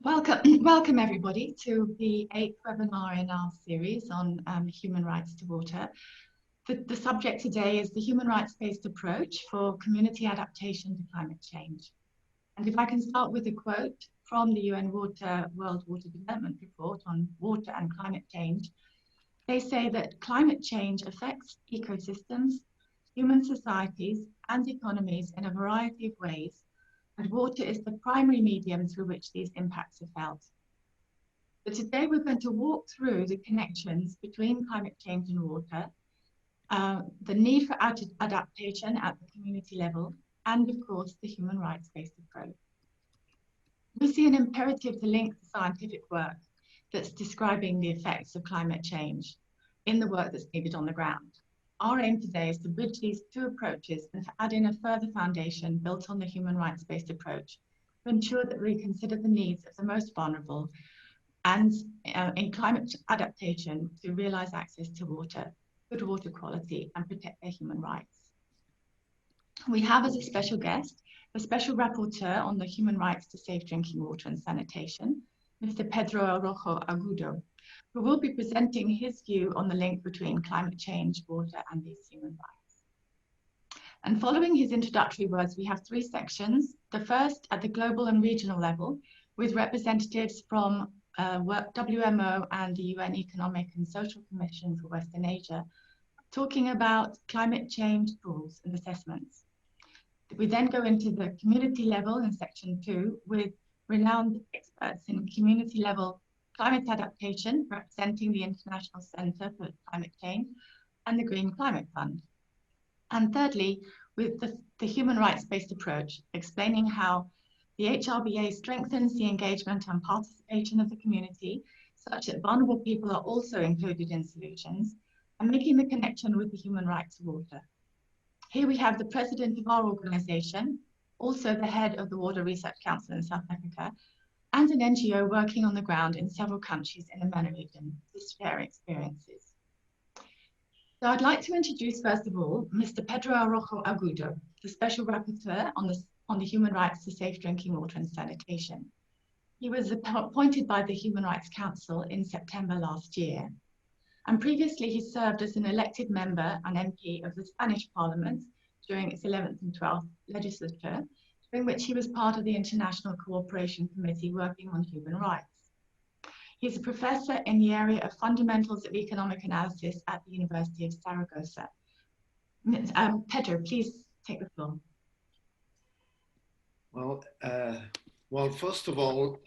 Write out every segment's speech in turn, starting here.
Welcome everybody to the 8th webinar in our series on human rights to water. The subject today is the human rights-based approach for community adaptation to climate change. And if I can start with a quote from the UN World Water Development Report on water and climate change, they say that climate change affects ecosystems, human societies and economies in a variety of ways, and water is the primary medium through which these impacts are felt. But today we're going to walk through the connections between climate change and water, the need for adaptation at the community level, and of course the human rights-based approach. We see an imperative to link the scientific work that's describing the effects of climate change in the work that's needed on the ground. Our aim today is to bridge these two approaches and to add in a further foundation built on the human rights-based approach to ensure that we consider the needs of the most vulnerable and in climate adaptation to realise access to water, good water quality and protect their human rights. We have as a special guest, the Special Rapporteur on the human rights to safe drinking water and sanitation, Mr. Pedro Arrojo Agudo, who will be presenting his view on the link between climate change, water, and these human rights. And following his introductory words, we have three sections. The first at the global and regional level, with representatives from WMO and the UN Economic and Social Commission for Western Asia, talking about climate change tools and assessments. We then go into the community level in section 2 with renowned experts in community level climate adaptation, representing the International Centre for Climate Change and the Green Climate Fund. And thirdly, with the human rights-based approach, explaining how the HRBA strengthens the engagement and participation of the community, such that vulnerable people are also included in solutions, and making the connection with the human right to water. Here we have the president of our organisation, also the head of the Water Research Council in South Africa, and an NGO working on the ground in several countries in the MENA region to share experiences. So I'd like to introduce, first of all, Mr. Pedro Arrojo Agudo, the Special Rapporteur on the human rights to safe drinking water and sanitation. He was appointed by the Human Rights Council in September last year. And previously he served as an elected member and MP of the Spanish Parliament during its 11th and 12th legislature, during which he was part of the International Cooperation Committee working on human rights. He's a professor in the area of fundamentals of economic analysis at the University of Saragossa. Pedro, please take the floor. Well, first of all,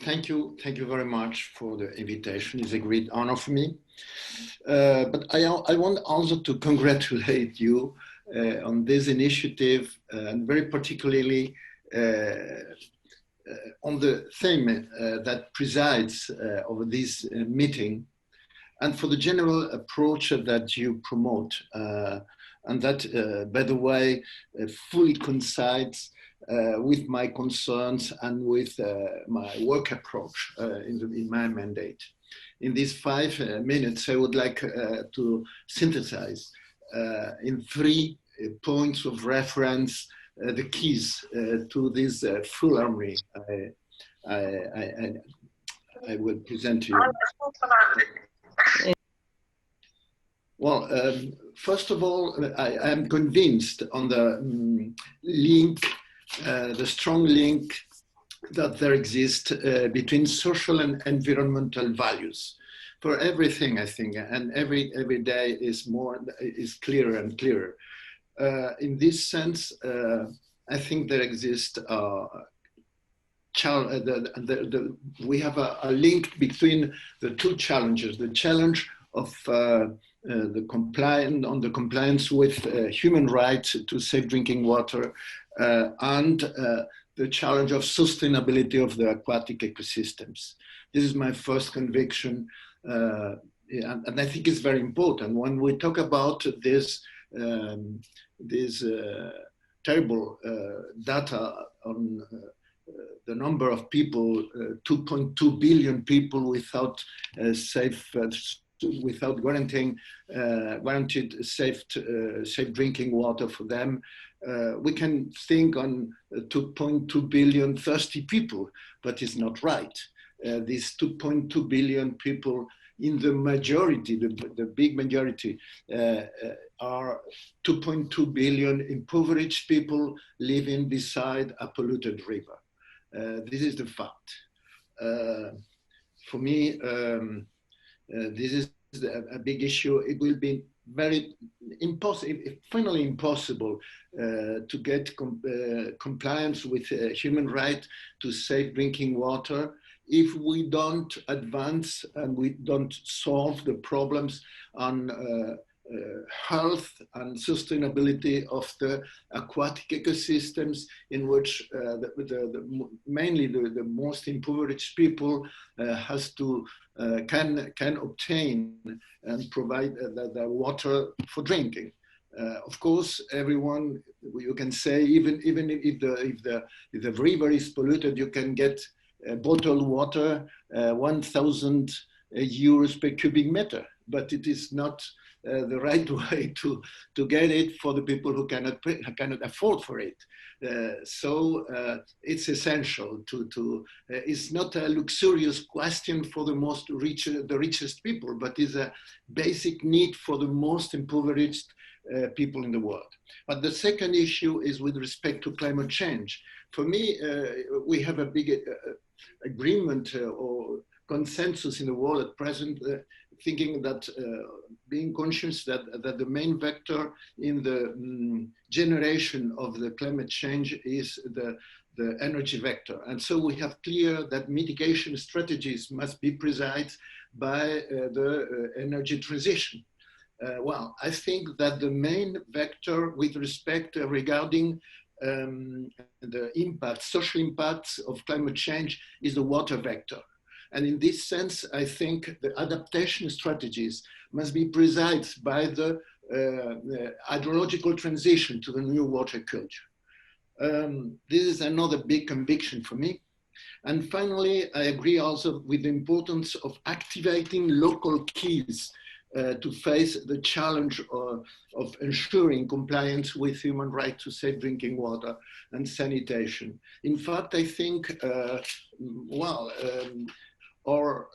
thank you very much for the invitation. It's a great honor for me. But I want also to congratulate you on this initiative, and very particularly on the theme that presides over this meeting, and for the general approach that you promote, and that, by the way, fully coincides with my concerns and with my work approach in my mandate. In these 5 minutes, I would like to synthesize in 3 points of reference the keys to this full armory I will present to you. Well, first of all, I am convinced on the link, the strong link that there exists between social and environmental values for everything, I think, and every day is clearer and clearer. In this sense, I think there exists we have a link between the two challenges: the challenge of the compliance with human rights to safe drinking water, and the challenge of sustainability of the aquatic ecosystems. This is my first conviction, and I think it's very important when we talk about this terrible data on the number of people, 2.2 billion people without without guaranteed safe drinking water for them. We can think on 2.2 billion thirsty people, but it's not right. These 2.2 billion people, in the majority, the big majority, are 2.2 billion impoverished people living beside a polluted river. This is the fact. For me, this is a big issue. It will be very impossible, finally impossible, to get compliance with human right to safe drinking water if we don't advance and we don't solve the problems on health and sustainability of the aquatic ecosystems in which mainly the most impoverished people can obtain and provide the water for drinking. Of course, everyone, you can say, even if the river is polluted, you can get bottled water 1,000 euros per cubic meter, but it is not the right way to get it for the people who cannot afford for it. So it's essential it's not a luxurious question for the richest people, but is a basic need for the most impoverished people in the world. But the second issue is with respect to climate change. For me, we have a big agreement or consensus in the world at present, thinking that being conscious that the main vector in the generation of the climate change is the energy vector. And so we have clear that mitigation strategies must be presided by the energy transition. Well, I think that the main vector with respect regarding the impact, social impacts of climate change is the water vector. And in this sense, I think the adaptation strategies must be presided by the hydrological transition to the new water culture. This is another big conviction for me. And finally, I agree also with the importance of activating local keys to face the challenge of ensuring compliance with human right to safe drinking water and sanitation. In fact, I think, our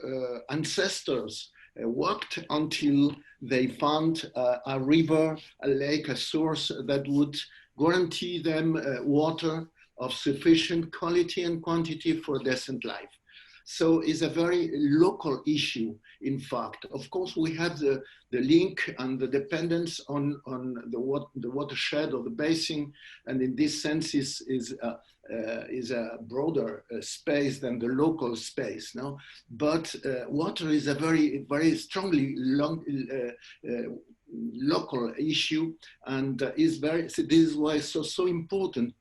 ancestors worked until they found a river, a lake, a source that would guarantee them water of sufficient quality and quantity for a decent life. So it's a very local issue, in fact. Of course, we have the link and the dependence on the watershed or the basin, and in this sense is a broader space than the local space. No? But water is a very, very strongly local issue, and so this is why it's so important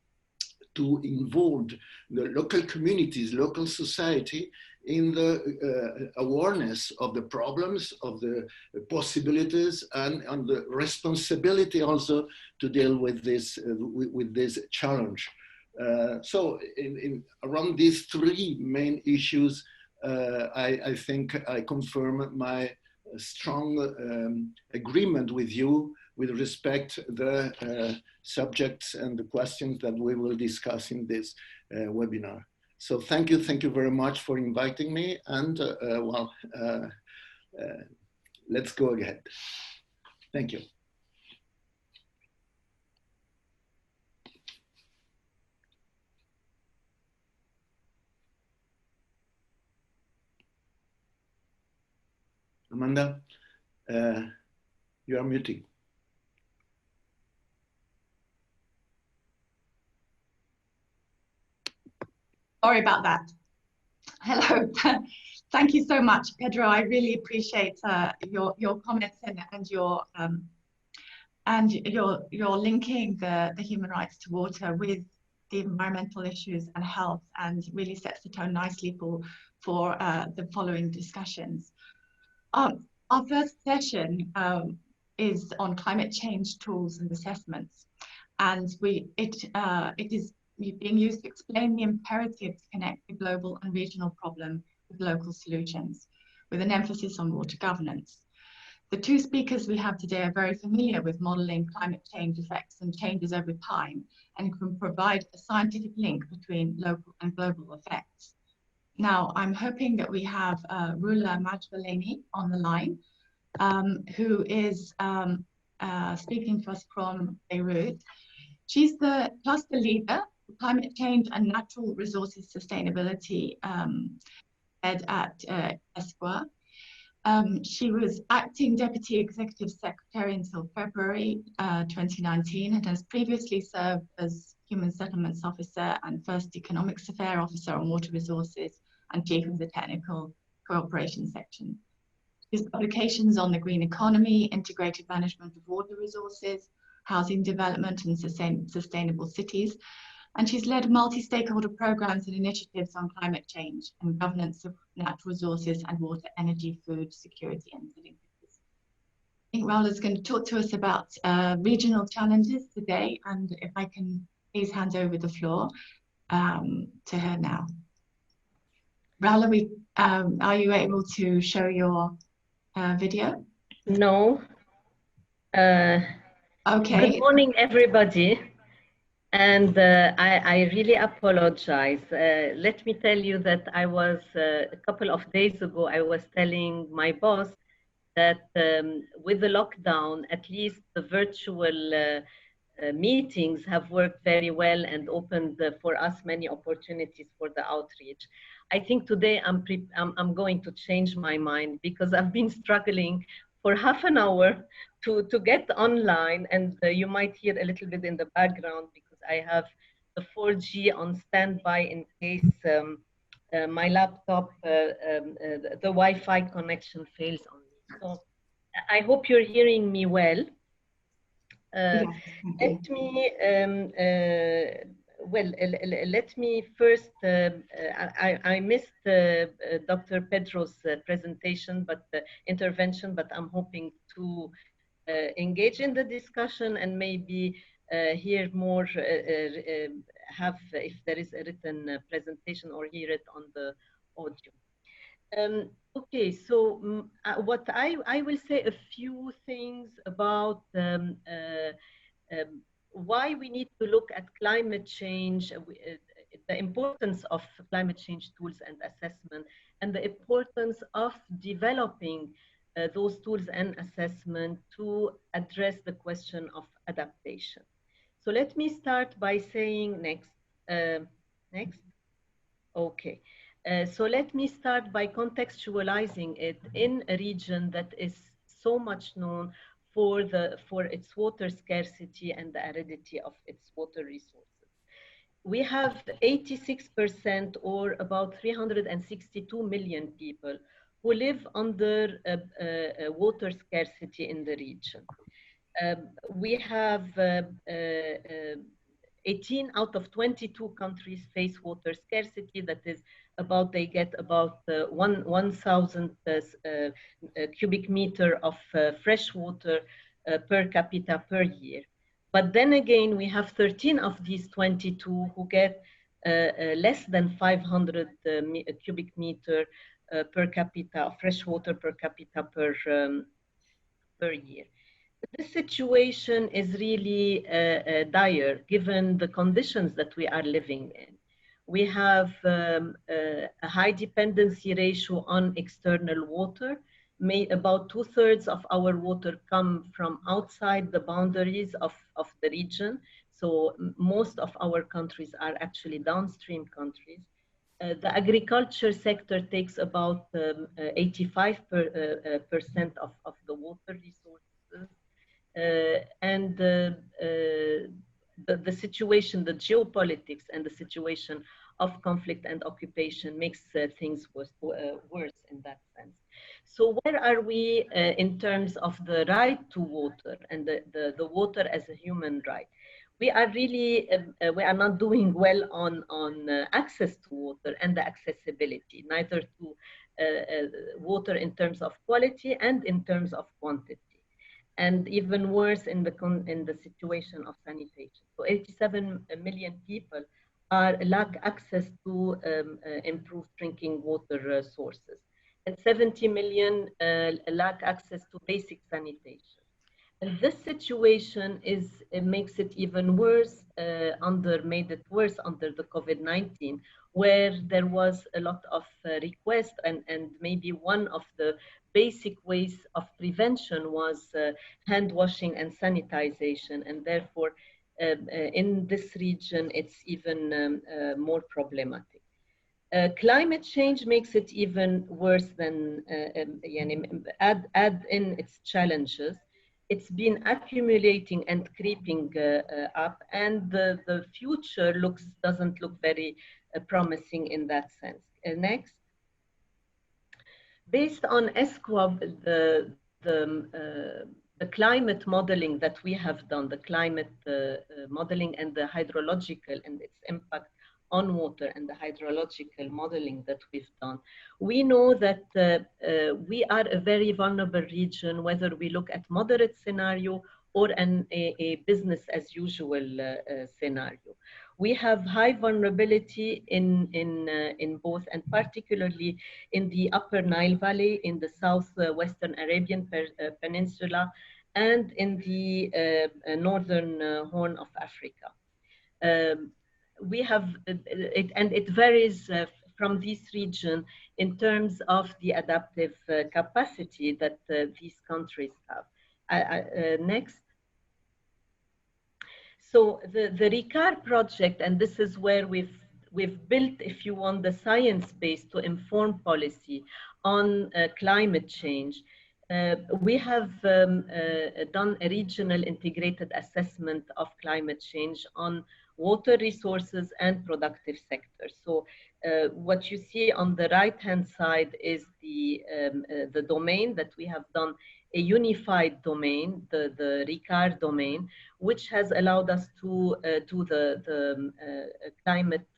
to involve the local communities, local society in the awareness of the problems, of the possibilities, and on the responsibility also to deal with this challenge. So around these three main issues, I think I confirm my strong agreement with you with respect to the subjects and the questions that we will discuss in this webinar. So thank you very much for inviting me, and let's go ahead. Thank you. Amanda, you are muting. Sorry about that. Hello. Thank you so much, Pedro. I really appreciate your comments and your linking the human rights to water with the environmental issues and health, and really sets the tone nicely for the following discussions. Our first session is on climate change tools and assessments, and it is being used to explain the imperative to connect the global and regional problem with local solutions, with an emphasis on water governance. The two speakers we have today are very familiar with modeling climate change effects and changes over time and can provide a scientific link between local and global effects. Now, I'm hoping that we have Rula Majbaleni on the line, who is speaking to us from Beirut. She's the cluster leader for climate change and natural resources sustainability head at Espoir. She was acting Deputy Executive Secretary until February 2019 and has previously served as Human Settlements Officer and First Economics Affairs Officer on Water Resources and Chief of the Technical Cooperation Section. His publications on the green economy, integrated management of water resources, housing development and sustainable cities. And she's led multi-stakeholder programs and initiatives on climate change and governance of natural resources and water, energy, food security and delinquencies. I think Raula's going to talk to us about regional challenges today. And if I can please hand over the floor to her now. Raula, are you able to show your video? No. Okay. Good morning, everybody. And I really apologize. Let me tell you that I was, a couple of days ago, I was telling my boss that with the lockdown, at least the virtual meetings have worked very well and opened for us many opportunities for the outreach. I think today I'm going to change my mind because I've been struggling for half an hour to get online, and you might hear a little bit in the background because I have the 4G on standby in case my laptop, the Wi-Fi connection fails on me. So I hope you're hearing me well. Let me let me first. I missed Dr. Pedro's presentation, but intervention. But I'm hoping to engage in the discussion and maybe hear more. Have if there is a written presentation or hear it on the audio. Okay, so what I will say a few things about why we need to look at climate change, the importance of climate change tools and assessment, and the importance of developing those tools and assessment to address the question of adaptation. So let me start by saying next. Next. Okay. So let me start by contextualizing it in a region that is so much known for its water scarcity and the aridity of its water resources. We have 86% or about 362 million people who live under water scarcity in the region. We have 18 out of 22 countries face water scarcity. That is about, they get about 1,000 cubic meter of fresh water per capita per year. But then again, we have 13 of these 22 who get less than 500 cubic meter per capita, fresh water per capita per year. This situation is really dire given the conditions that we are living in. We have a high dependency ratio on external water. About 2/3 of our water come from outside the boundaries of the region. So most of our countries are actually downstream countries. The agriculture sector takes about 85% of the water resources. And the situation, the geopolitics and the situation of conflict and occupation makes things worse in that sense. So where are we in terms of the right to water and the water as a human right? We are really, we are not doing well on access to water and the accessibility, neither to water in terms of quality and in terms of quantity. And even worse in the situation of sanitation. So 87 million people lack access to improved drinking water sources. and 70 million lack access to basic sanitation. And this situation makes it even worse, made it worse under the COVID-19, where there was a lot of requests, and maybe one of the basic ways of prevention was hand washing and sanitization, and therefore in this region it's even more problematic. Climate change makes it even worse than add in its challenges. It's been accumulating and creeping up, and the future doesn't look very promising in that sense. Next. Based on ESCWAB, the climate modeling that we have done, the climate modeling and the hydrological and its impact on water and the hydrological modeling that we've done, we know that we are a very vulnerable region, whether we look at moderate scenario or a business as usual scenario. We have high vulnerability in both, and particularly in the Upper Nile Valley, in the southwestern Arabian Peninsula, and in the northern Horn of Africa. We have and it varies from this region in terms of the adaptive capacity that these countries have. Next. So the RICAR project, and this is where we've built, if you want, the science base to inform policy on climate change. We have done a regional integrated assessment of climate change on water resources and productive sectors. So what you see on the right-hand side is the domain that we have done, a unified domain, the RICAR domain, which has allowed us to do the climate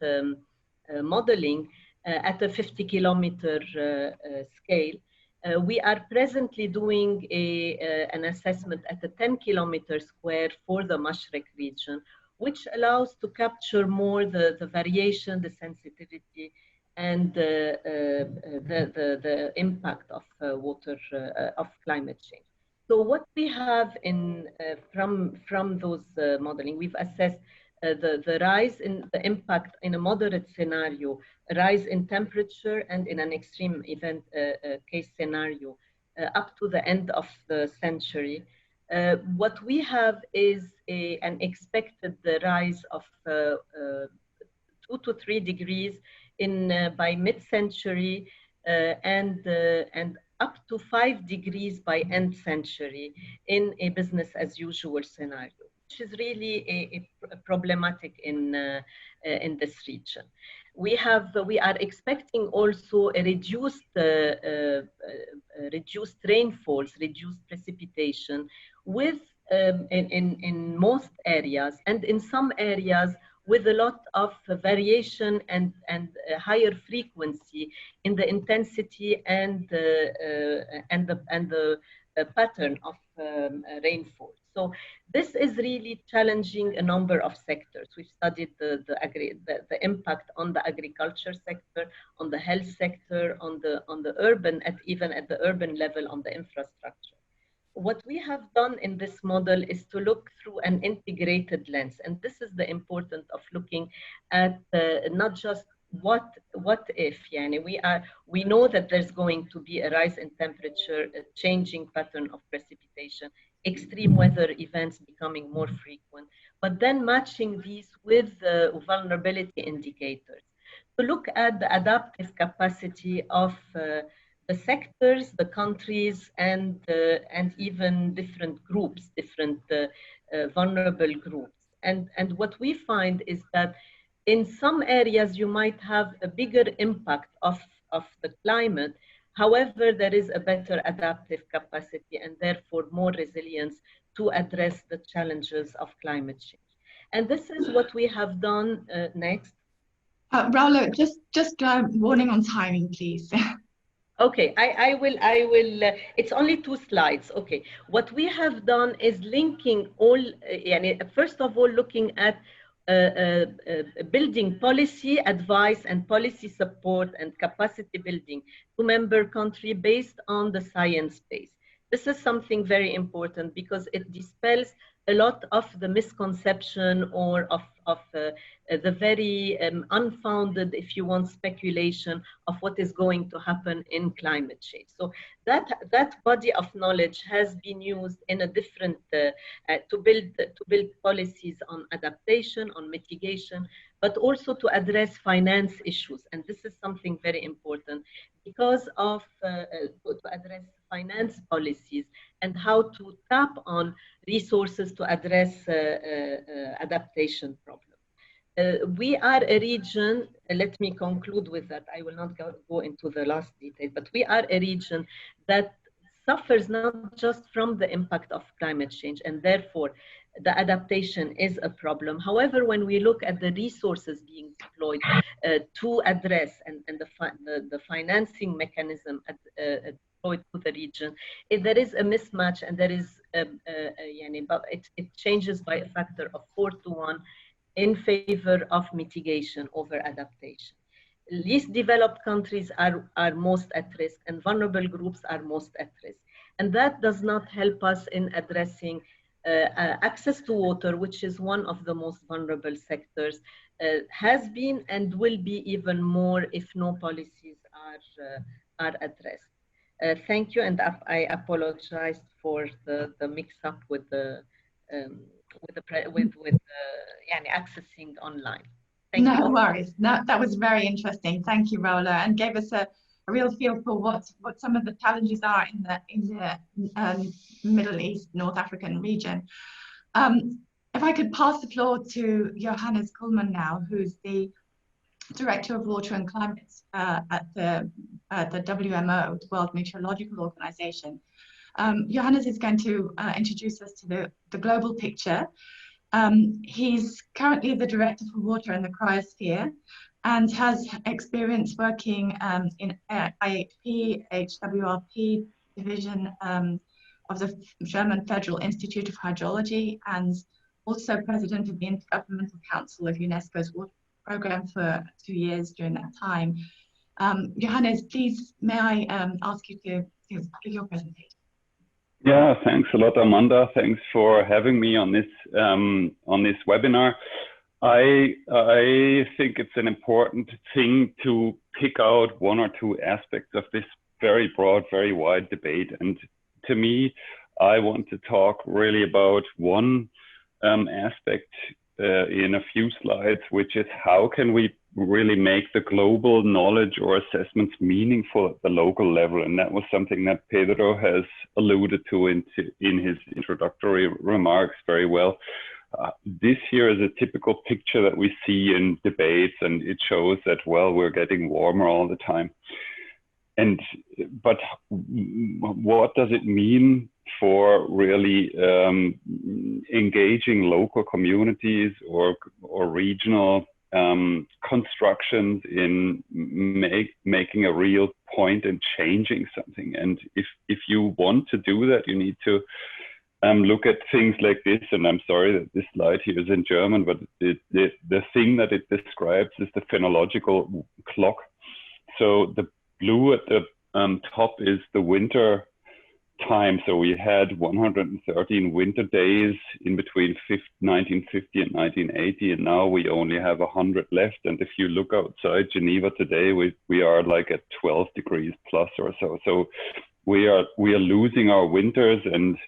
modeling at a 50-kilometer scale. We are presently doing an assessment at a 10-kilometer square for the Mashrek region, which allows to capture more the variation, the sensitivity, and the impact of water, of climate change. So what we have from those modeling, we've assessed the rise in the impact in a moderate scenario, rise in temperature, and in an extreme event case scenario up to the end of the century. What we have is an expected rise of 2 to 3 degrees by mid-century and up to 5 degrees by end century in a business as usual scenario, which is really problematic in this region. We are expecting also a reduced rainfalls, reduced precipitation, with in most areas, and in some areas with a lot of variation and higher frequency in the intensity and the pattern of rainfall. So this is really challenging a number of sectors. We've studied the impact on the agriculture sector, on the health sector, on the urban, even at the urban level, on the infrastructure. What we have done in this model is to look through an integrated lens, and this is the importance of looking at not just what if. We know that there's going to be a rise in temperature, a changing pattern of precipitation, extreme weather events becoming more frequent, but then matching these with vulnerability indicators to look at the adaptive capacity of the sectors, the countries, and even different groups, different vulnerable groups. And what we find is that in some areas you might have a bigger impact of the climate. However, there is a better adaptive capacity and therefore more resilience to address the challenges of climate change. And this is what we have done. Next. Raula, just warning on timing, please. Okay, I will, it's only 2 slides. Okay, what we have done is linking all, first of all, looking at building policy advice and policy support and capacity building to member country based on the science base. This is something very important because it dispels a lot of the misconception or of the very unfounded, if you want, speculation of what is going to happen in climate change. So that body of knowledge has been used in a different, to build policies on adaptation, on mitigation, but also to address finance issues. And this is something very important because of to address finance policies and how to tap on resources to address adaptation problems. We are a region, let me conclude with that, I will not go into the last detail, but we are a region that suffers not just from the impact of climate change, and therefore the adaptation is a problem. However, when we look at the resources being deployed to address and the financing mechanism deployed to the region, there is a mismatch, and there is it changes by a factor of 4 to 1 in favor of mitigation over adaptation. Least developed countries are most at risk, and vulnerable groups are most at risk. And that does not help us in addressing access to water, which is one of the most vulnerable sectors, has been and will be even more if no policies are addressed. Thank you, and I apologize for the mix-up with accessing online. Thank you. No worries. No, that was very interesting. Thank you, Rola, and gave us a real feel for what some of the challenges are in the Middle East, North African region. If I could pass the floor to Johannes Kuhlmann now, who's the Director of Water and Climate at the WMO, the World Meteorological Organization. Johannes is going to introduce us to the global picture. He's currently the Director for Water in the Cryosphere and has experience working in IHP, HWRP division of the German Federal Institute of Hydrology, and also President of the Intergovernmental Council of UNESCO's Water Program for 2 years during that time. Johannes, please, may I ask you to give your presentation? Yeah, thanks a lot, Amanda. Thanks for having me on this webinar. I think it's an important thing to pick out one or two aspects of this very broad, very wide debate. And to me, I want to talk really about one aspect in a few slides, which is how can we really make the global knowledge or assessments meaningful at the local level. And that was something that Pedro has alluded to in his introductory remarks very well. This here is a typical picture that we see in debates, and it shows that, well, we're getting warmer all the time. But what does it mean for really engaging local communities or regional constructions in making a real point and changing something? And if you want to do that, you need to look at things like this. And I'm sorry that this slide here is in German, but the thing that it describes is the phenological clock. So the blue at the top is the winter time. So we had 113 winter days in between 1950 and 1980, and now we only have 100 left. And if you look outside Geneva today, we are like at 12 degrees plus or so. So we are losing our winters, and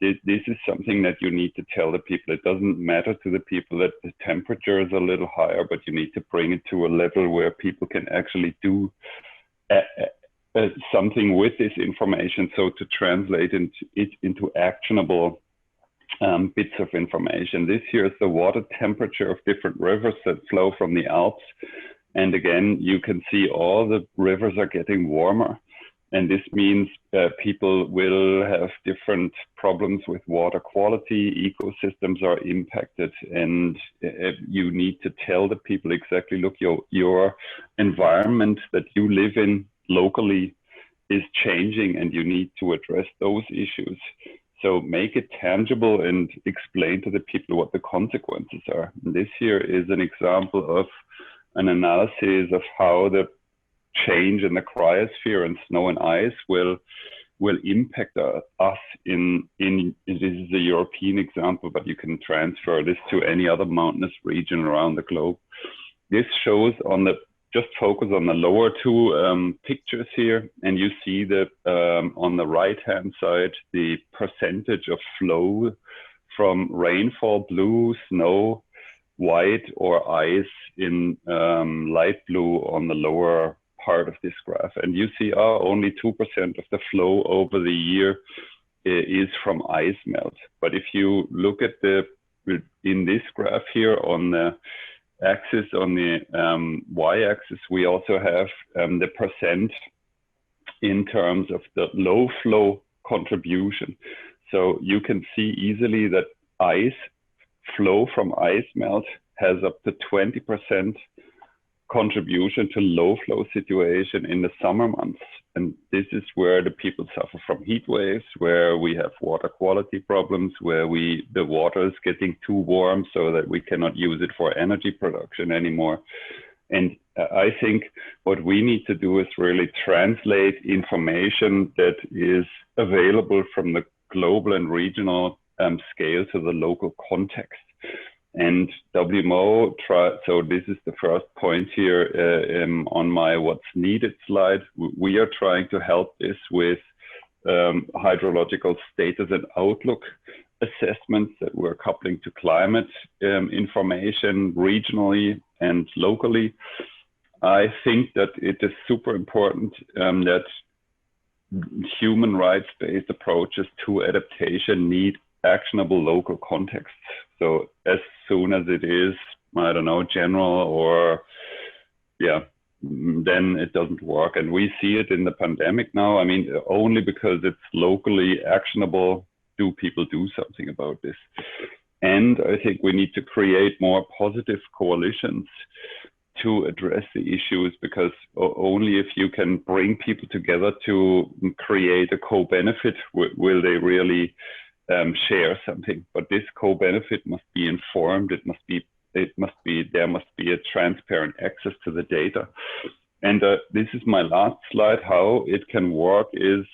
this is something that you need to tell the people. It doesn't matter to the people that the temperature is a little higher, but you need to bring it to a level where people can actually do something with this information, so to translate it into actionable bits of information. This here is the water temperature of different rivers that flow from the Alps. And again, you can see all the rivers are getting warmer. And this means people will have different problems with water quality, ecosystems are impacted, and you need to tell the people exactly, look, your environment that you live in locally is changing, and you need to address those issues. So make it tangible and explain to the people what the consequences are. And this here is an example of an analysis of how the change in the cryosphere and snow and ice will impact us in this is a European example, but you can transfer this to any other mountainous region around the globe. This shows on the, just focus on the lower two pictures here, and you see that on the right-hand side, the percentage of flow from rainfall blue, snow white, or ice in light blue on the lower part of this graph. And you see only 2% of the flow over the year is from ice melt. But if you look at in this graph here on the axis, on the y-axis, we also have the percent in terms of the low flow contribution. So you can see easily that ice flow from ice melt has up to 20% contribution to low flow situation in the summer months. And this is where the people suffer from heat waves, where we have water quality problems, where the water is getting too warm so that we cannot use it for energy production anymore. And I think what we need to do is really translate information that is available from the global and regional scale to the local context. And WMO, so this is the first point here on my what's needed slide. We are trying to help this with hydrological status and outlook assessments that we're coupling to climate information regionally and locally. I think that it is super important that human rights-based approaches to adaptation need actionable local contexts. So as soon as it is, I don't know, general or then it doesn't work. And we see it in the pandemic now. I mean, only because it's locally actionable do people do something about this. And I think we need to create more positive coalitions to address the issues, because only if you can bring people together to create a co-benefit will they really share something. But this co-benefit must be informed. There must be a transparent access to the data. And this is my last slide. How it can work is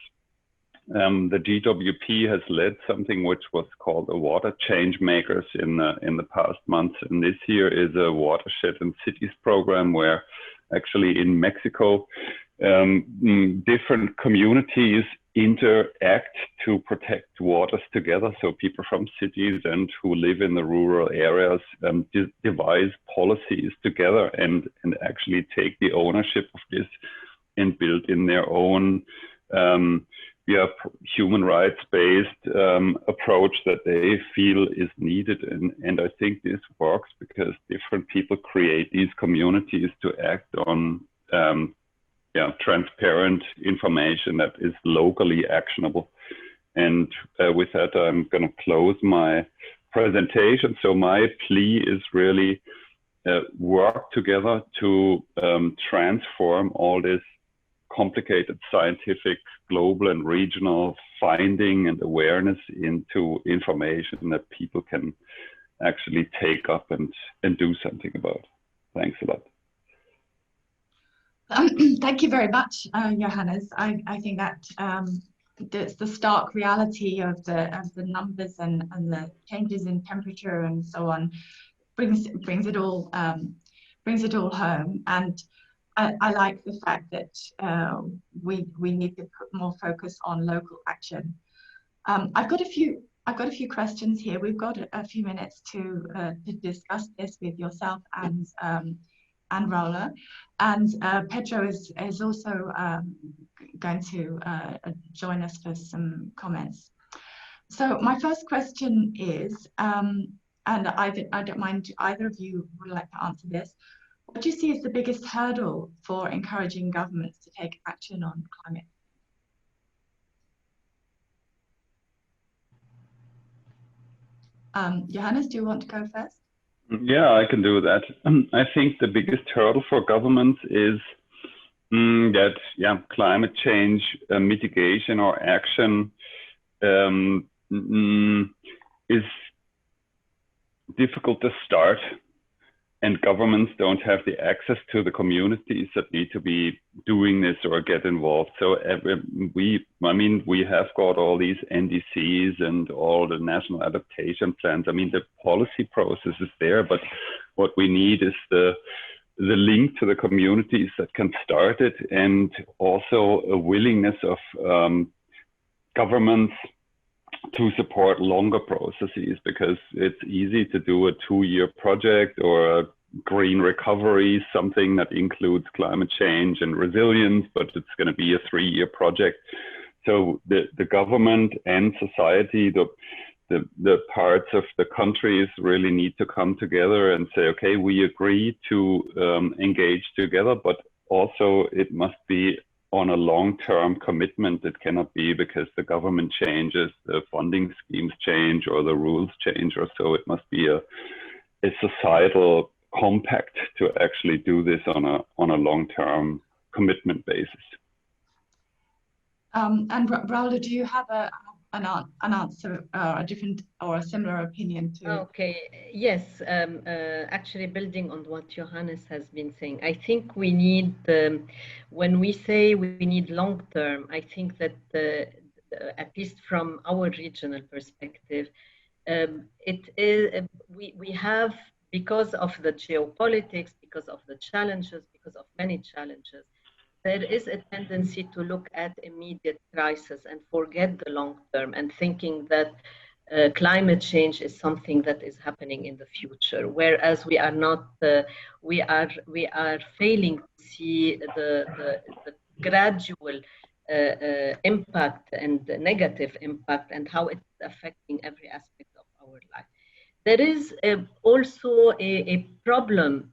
the GWP has led something which was called a water change makers in the past months. And this here is a watershed and cities program where actually in Mexico, different communities interact to protect waters together. So people from cities and who live in the rural areas devise policies together and actually take the ownership of this and build in their own human rights-based approach that they feel is needed. And I think this works because different people create these communities to act on transparent information that is locally actionable. And with that, I'm going to close my presentation. So my plea is really work together to transform all this complicated scientific, global and regional finding and awareness into information that people can actually take up and do something about. Thanks a lot. Thank you very much, Johannes. I think that the stark reality of the numbers and the changes in temperature and so on brings it all home. And I like the fact that we need to put more focus on local action. I've got a few questions here. We've got a few minutes to discuss this with yourself and Raula, and Pedro is also going to join us for some comments. So my first question is, and I don't mind either of you would like to answer this. What do you see as the biggest hurdle for encouraging governments to take action on climate? Johannes, do you want to go first? Yeah, I can do that. I think the biggest hurdle for governments is that climate change mitigation or action is difficult to start, and governments don't have the access to the communities that need to be doing this or get involved. So we have got all these NDCs and all the national adaptation plans. I mean, the policy process is there, but what we need is the link to the communities that can start it, and also a willingness of governments to support longer processes, because it's easy to do a 2-year project or a green recovery, something that includes climate change and resilience, but it's going to be a 3-year project. So the government and society, the parts of the countries really need to come together and say, okay, we agree to engage together, but also it must be on a long-term commitment. It cannot be because the government changes, the funding schemes change, or the rules change or so. It must be a societal compact to actually do this on a long-term commitment basis. And Raula, do you have an answer, a different or a similar opinion to? Okay, yes, actually building on what Johannes has been saying, I think we need, when we say we need long-term, I think that at least from our regional perspective, it is, we have, because of the geopolitics, because of the challenges, because of many challenges, there is a tendency to look at immediate crisis and forget the long term, and thinking that climate change is something that is happening in the future, whereas we are not. We are failing to see the gradual impact and the negative impact, and how it's affecting every aspect of our life. There is also a problem,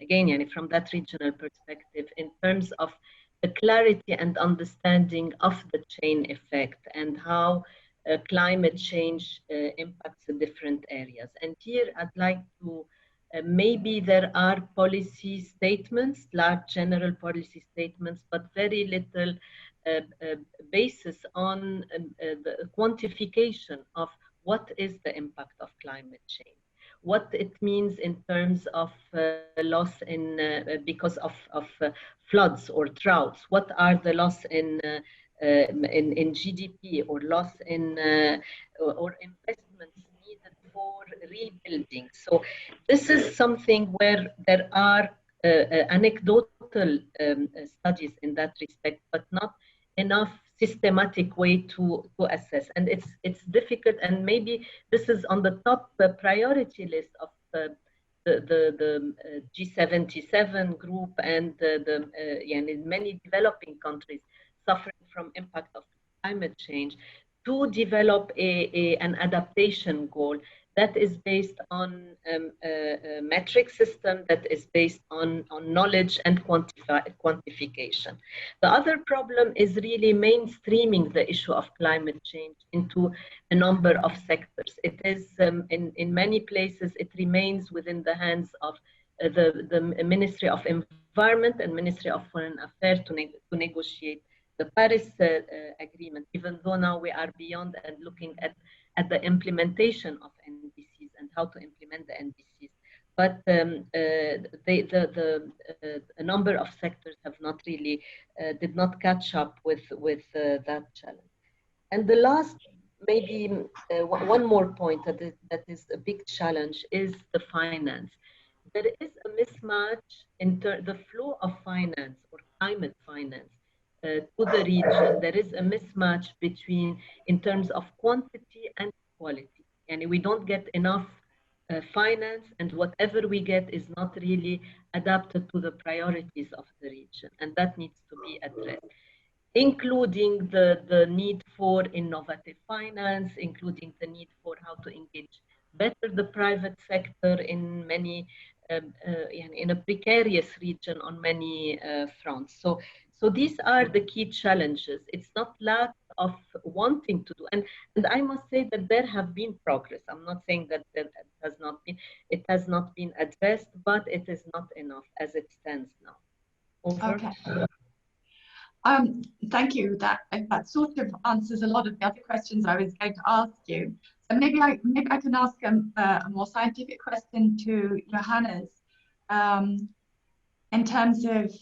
again, from that regional perspective, in terms of the clarity and understanding of the chain effect and how climate change impacts the different areas. And here I'd like to, maybe there are policy statements, large general policy statements, but very little basis on the quantification of what is the impact of climate change, what it means in terms of loss in because of floods or droughts, what are the loss in GDP, or loss in or investments needed for rebuilding. So this is something where there are anecdotal studies in that respect, but not enough systematic way to assess, and it's difficult. And maybe this is on the top priority list of the G77 group and in many developing countries suffering from impact of climate change, to develop an adaptation goal that is based on a metric system, that is based on knowledge and quantification. The other problem is really mainstreaming the issue of climate change into a number of sectors. It is, in many places, it remains within the hands of the Ministry of Environment and Ministry of Foreign Affairs to negotiate the Paris Agreement, even though now we are beyond and looking at the implementation of NDCs and how to implement the NDCs. But a number of sectors have not really, did not catch up with that challenge. And the last, maybe one more point that is a big challenge is the finance. There is a mismatch in the flow of finance or climate finance to the region. There is a mismatch between, in terms of quantity and quality, and we don't get enough finance, and whatever we get is not really adapted to the priorities of the region, and that needs to be addressed, including the need for innovative finance, including the need for how to engage better the private sector in many in a precarious region on many fronts. So these are the key challenges. It's not lack of wanting to do, and I must say that there have been progress. I'm not saying that it has not been addressed, but it is not enough as it stands now. Over. Okay. Thank you. That sort of answers a lot of the other questions I was going to ask you. So maybe I can ask a more scientific question to Johannes, in terms of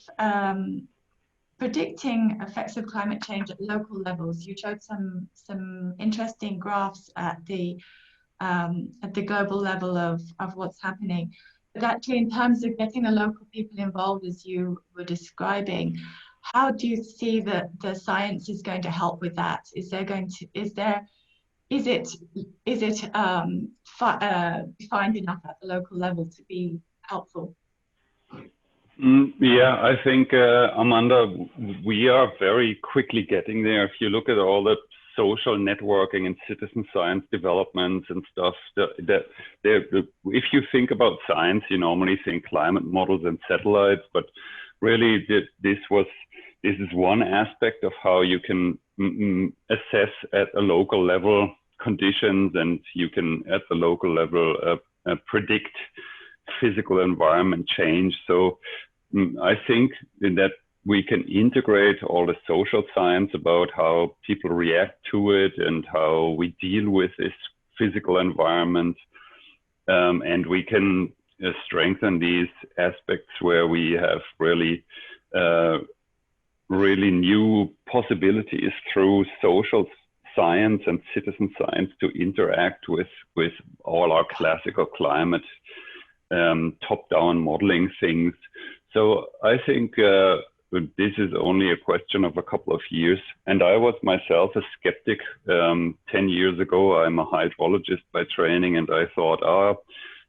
predicting effects of climate change at local levels. You showed some interesting graphs at the global level of what's happening. But actually, in terms of getting the local people involved, as you were describing, how do you see that the science is going to help with that? Is it defined enough at the local level to be helpful? Yeah, I think, Amanda, we are very quickly getting there. If you look at all the social networking and citizen science developments and stuff, if you think about science, you normally think climate models and satellites, but really this is one aspect of how you can assess at a local level conditions, and you can at the local level predict physical environment change. So I think that we can integrate all the social science about how people react to it and how we deal with this physical environment, and we can strengthen these aspects where we have really new possibilities through social science and citizen science to interact with all our classical climate top-down modeling things. So I think this is only a question of a couple of years. And I was myself a skeptic 10 years ago. I'm a hydrologist by training, and I thought,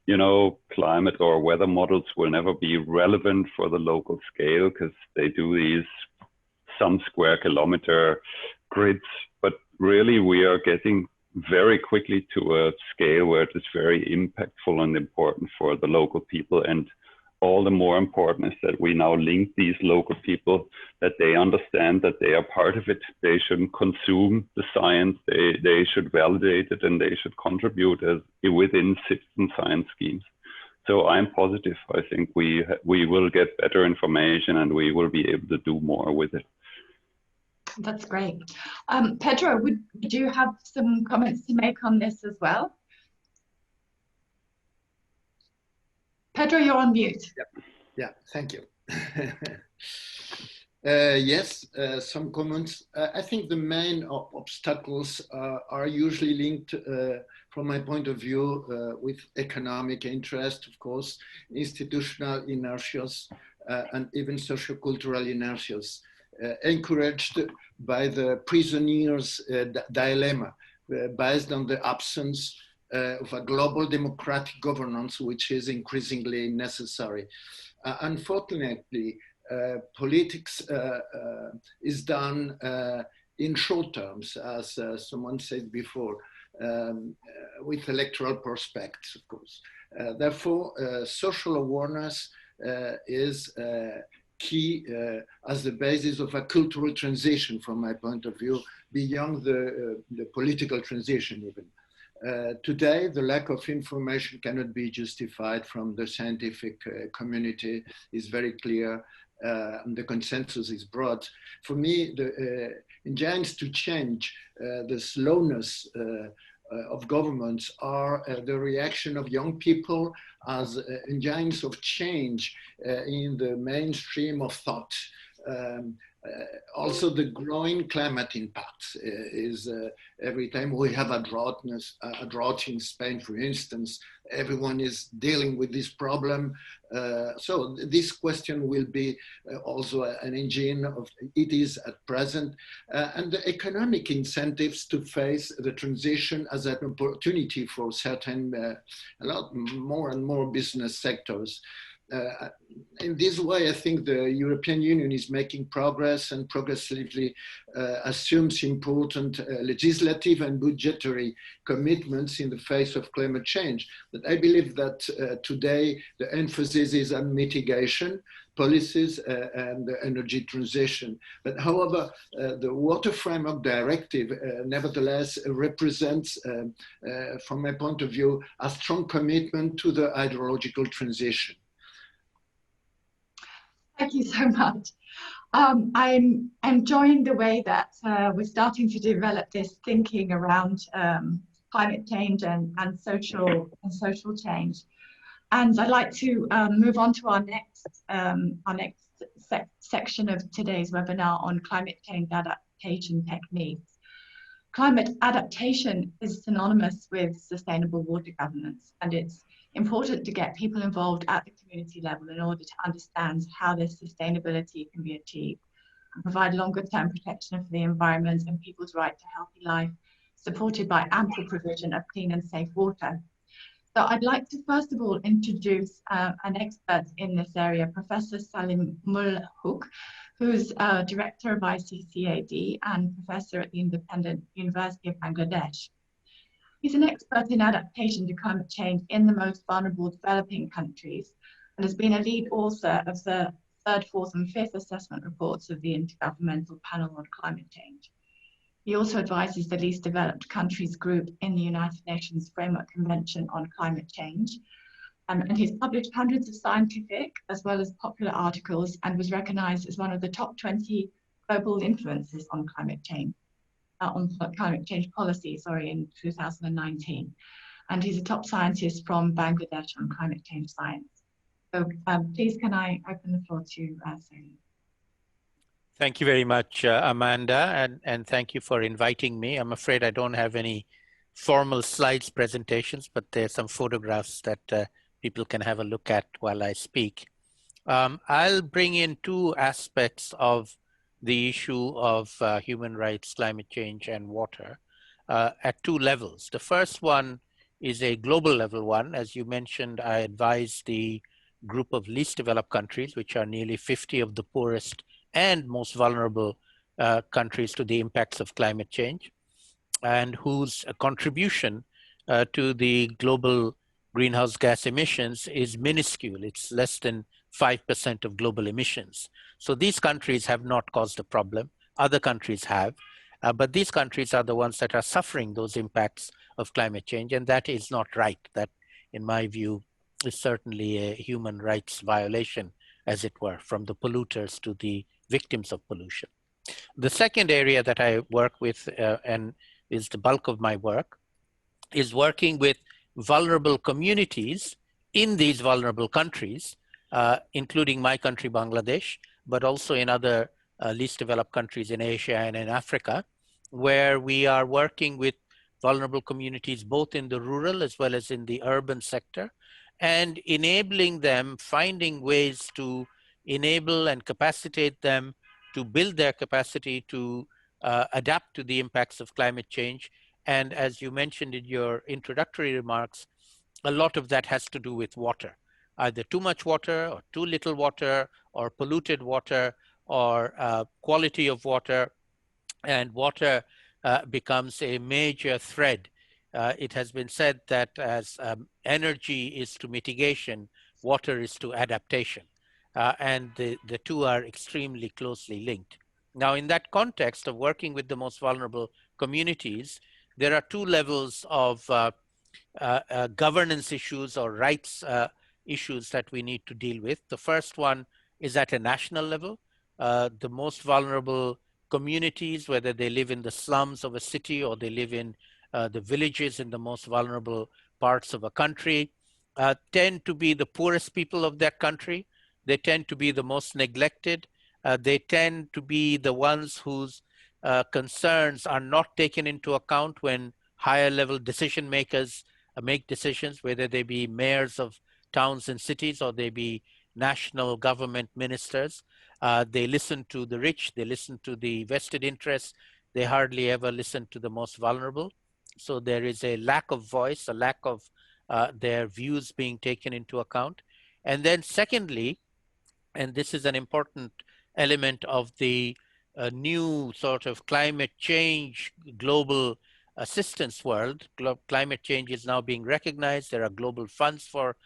you know, climate or weather models will never be relevant for the local scale because they do these some square kilometer grids. But really, we are getting very quickly to a scale where it is very impactful and important for the local people. And all the more important is that we now link these local people, that they understand that they are part of it. They shouldn't consume the science, they should validate it, and they should contribute within citizen science schemes. So I'm positive. I think we will get better information and we will be able to do more with it. That's great. Pedro, would you have some comments to make on this as well? Pedro, you're on mute. Yeah, thank you. Yes, some comments. I think the main obstacles are usually linked, from my point of view, with economic interest, of course, institutional inertias, and even sociocultural inertias, encouraged by the prisoner's dilemma, based on the absence of a global democratic governance, which is increasingly necessary. Unfortunately, politics is done in short terms, as someone said before, with electoral prospects, of course. Therefore, social awareness is key as the basis of a cultural transition, from my point of view, beyond the political transition even. Today, the lack of information cannot be justified from the scientific community is very clear, and the consensus is broad. For me, the engines to change the slowness of governments are the reaction of young people as engines of change in the mainstream of thought. Also, the growing climate impact is every time we have a drought in Spain, for instance, everyone is dealing with this problem. So this question will be also an engine of it is at present, and the economic incentives to face the transition as an opportunity for certain, a lot more and more business sectors. In this way, I think the European Union is making progress and progressively assumes important legislative and budgetary commitments in the face of climate change. But I believe that today the emphasis is on mitigation, policies, and the energy transition. But however, the Water Framework Directive nevertheless represents, from my point of view, a strong commitment to the hydrological transition. Thank you so much. I'm enjoying the way that we're starting to develop this thinking around climate change and social change. And I'd like to move on to our next section of today's webinar on climate change adaptation techniques. Climate adaptation is synonymous with sustainable water governance, and it's important to get people involved at the community level in order to understand how this sustainability can be achieved and provide longer term protection for the environment and people's right to healthy life, supported by ample provision of clean and safe water. So I'd like to first of all introduce an expert in this area, Professor Salim Mulhook, who's Director of ICCAD and Professor at the Independent University of Bangladesh. He's an expert in adaptation to climate change in the most vulnerable developing countries and has been a lead author of the third, fourth and fifth assessment reports of the Intergovernmental Panel on Climate Change. He also advises the Least Developed Countries Group in the United Nations Framework Convention on Climate Change. And he's published hundreds of scientific as well as popular articles and was recognized as one of the top 20 global influences on climate change policy, in 2019. And he's a top scientist from Bangladesh on climate change science. So please can I open the floor to Salim. Thank you very much, Amanda, and thank you for inviting me. I'm afraid I don't have any formal slides presentations, but there's some photographs that people can have a look at while I speak. I'll bring in two aspects of the issue of human rights, climate change, and water at two levels. The first one is a global level one. As you mentioned, I advise the group of least developed countries, which are nearly 50 of the poorest and most vulnerable countries to the impacts of climate change, and whose contribution to the global greenhouse gas emissions is minuscule. It's less than 5% of global emissions. So these countries have not caused a problem. Other countries have, but these countries are the ones that are suffering those impacts of climate change, and that is not right. That, in my view, is certainly a human rights violation, as it were, from the polluters to the victims of pollution. The second area that I work with, and is the bulk of my work, is working with vulnerable communities in these vulnerable countries, including my country, Bangladesh, but also in other least developed countries in Asia and in Africa, where we are working with vulnerable communities both in the rural as well as in the urban sector, and enabling them, finding ways to enable and capacitate them to build their capacity to adapt to the impacts of climate change. And as you mentioned in your introductory remarks, a lot of that has to do with water, either too much water or too little water or polluted water or quality of water. And water becomes a major thread. It has been said that as energy is to mitigation, water is to adaptation. And the two are extremely closely linked. Now, in that context of working with the most vulnerable communities, there are two levels of governance issues or rights issues that we need to deal with. The first one is at a national level. The most vulnerable communities, whether they live in the slums of a city or they live in the villages in the most vulnerable parts of a country, tend to be the poorest people of that country. They tend to be the most neglected. They tend to be the ones whose concerns are not taken into account when higher level decision makers make decisions, whether they be mayors of towns and cities or they be national government ministers. They listen to the rich, they listen to the vested interests, they hardly ever listen to the most vulnerable. So there is a lack of voice, a lack of their views being taken into account. And then secondly, and this is an important element of the new sort of climate change global assistance world. Climate change is now being recognized. There are global funds for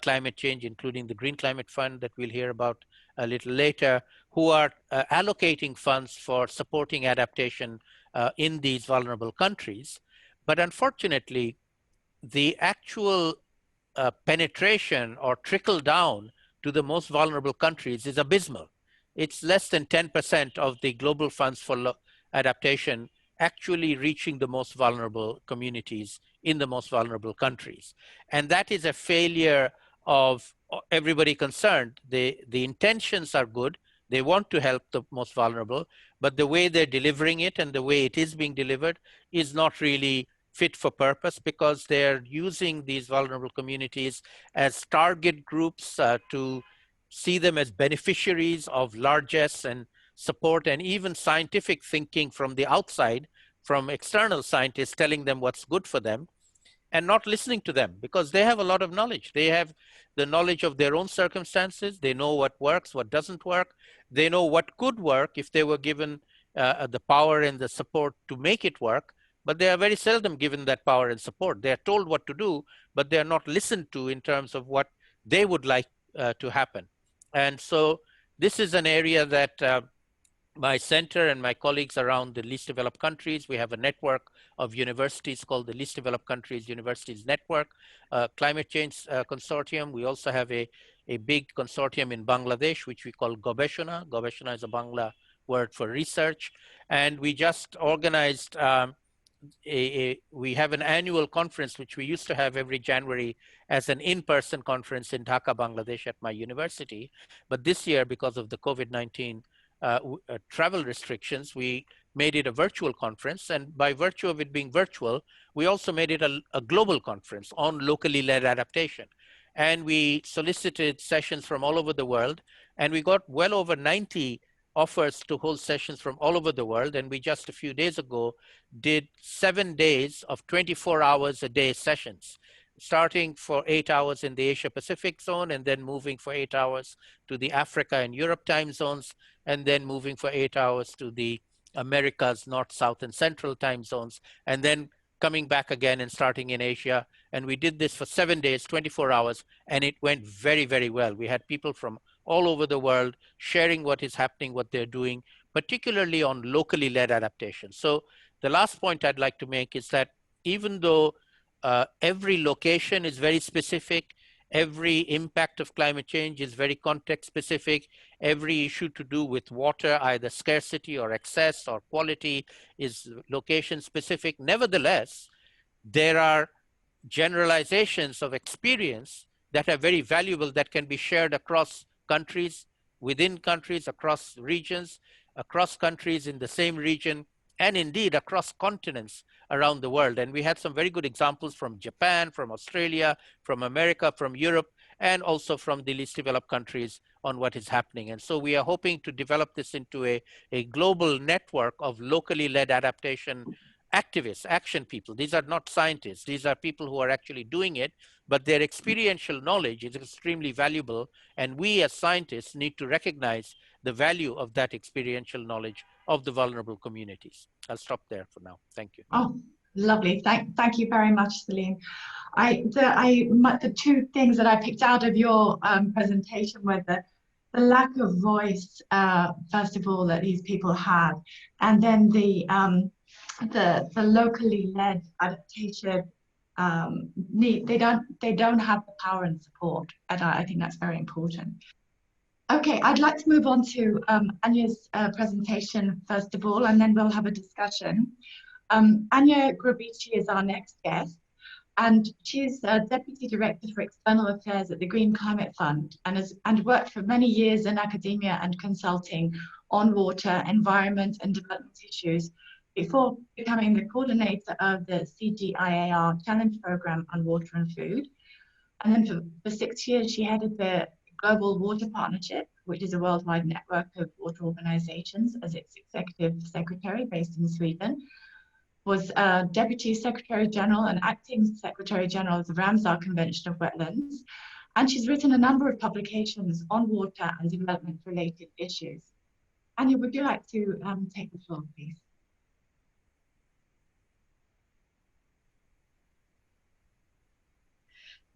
climate change, including the Green Climate Fund that we'll hear about a little later, who are allocating funds for supporting adaptation in these vulnerable countries. But unfortunately, the actual penetration or trickle down to the most vulnerable countries is abysmal. it's less than 10% of the global funds for adaptation actually reaching the most vulnerable communities in the most vulnerable countries. And that is a failure of everybody concerned. The intentions are good. They want to help the most vulnerable, but the way they're delivering it and the way it is being delivered is not really fit for purpose, because they're using these vulnerable communities as target groups to see them as beneficiaries of largesse and support, and even scientific thinking from the outside, from external scientists telling them what's good for them, and not listening to them, because they have a lot of knowledge. They have the knowledge of their own circumstances. They know what works, what doesn't work. They know what could work if they were given the power and the support to make it work, but they are very seldom given that power and support. They are told what to do, but they are not listened to in terms of what they would like to happen. And so this is an area that my center and my colleagues around the least developed countries, we have a network of universities called the Least Developed Countries Universities Network, Climate Change Consortium. We also have a big consortium in Bangladesh, which we call Gobeshona. Gobeshona is a Bangla word for research. And we just organized we have an annual conference, which we used to have every January as an in-person conference in Dhaka, Bangladesh at my university. But this year, because of the COVID-19 travel restrictions, we made it a virtual conference. And by virtue of it being virtual, we also made it a global conference on locally led adaptation. And we solicited sessions from all over the world. And we got well over 90 offers to hold sessions from all over the world. And we just a few days ago did 7 days of 24 hours a day sessions, starting for 8 hours in the Asia Pacific zone, and then moving for 8 hours to the Africa and Europe time zones, and then moving for 8 hours to the Americas, North, South, and Central time zones, and then coming back again and starting in Asia. And we did this for 7 days, 24 hours, and it went very, very well. We had people from all over the world sharing what is happening, what they're doing, particularly on locally led adaptation. So the last point I'd like to make is that even though every location is very specific, every impact of climate change is very context specific, every issue to do with water, either scarcity or excess or quality, is location specific. Nevertheless, there are generalizations of experience that are very valuable, that can be shared across countries, within countries, across regions, across countries in the same region, and indeed across continents around the world. And we had some very good examples from Japan, from Australia, from America, from Europe, and also from the least developed countries on what is happening. And so we are hoping to develop this into a global network of locally led adaptation activists, action people. These are not scientists. These are people who are actually doing it, but their experiential knowledge is extremely valuable. And we as scientists need to recognize the value of that experiential knowledge of the vulnerable communities. I'll stop there for now. Thank you. Oh, lovely. Thank you very much, Salim. The two things that I picked out of your presentation were the lack of voice, first of all, that these people have, and then the locally led adaptation need. They don't have the power and support, and I think that's very important. Okay, I'd like to move on to Anya's presentation first of all, and then we'll have a discussion. Anya Grobici is our next guest, and she's Deputy Director for External Affairs at the Green Climate Fund, and worked for many years in academia and consulting on water, environment, and development issues before becoming the coordinator of the CGIAR Challenge Program on Water and Food. And then for 6 years, she headed the Global Water Partnership, which is a worldwide network of water organizations, as its executive secretary based in Sweden, was Deputy Secretary General and Acting Secretary General of the Ramsar Convention of Wetlands. And she's written a number of publications on water and development related issues. Anya, would you like to take the floor, please?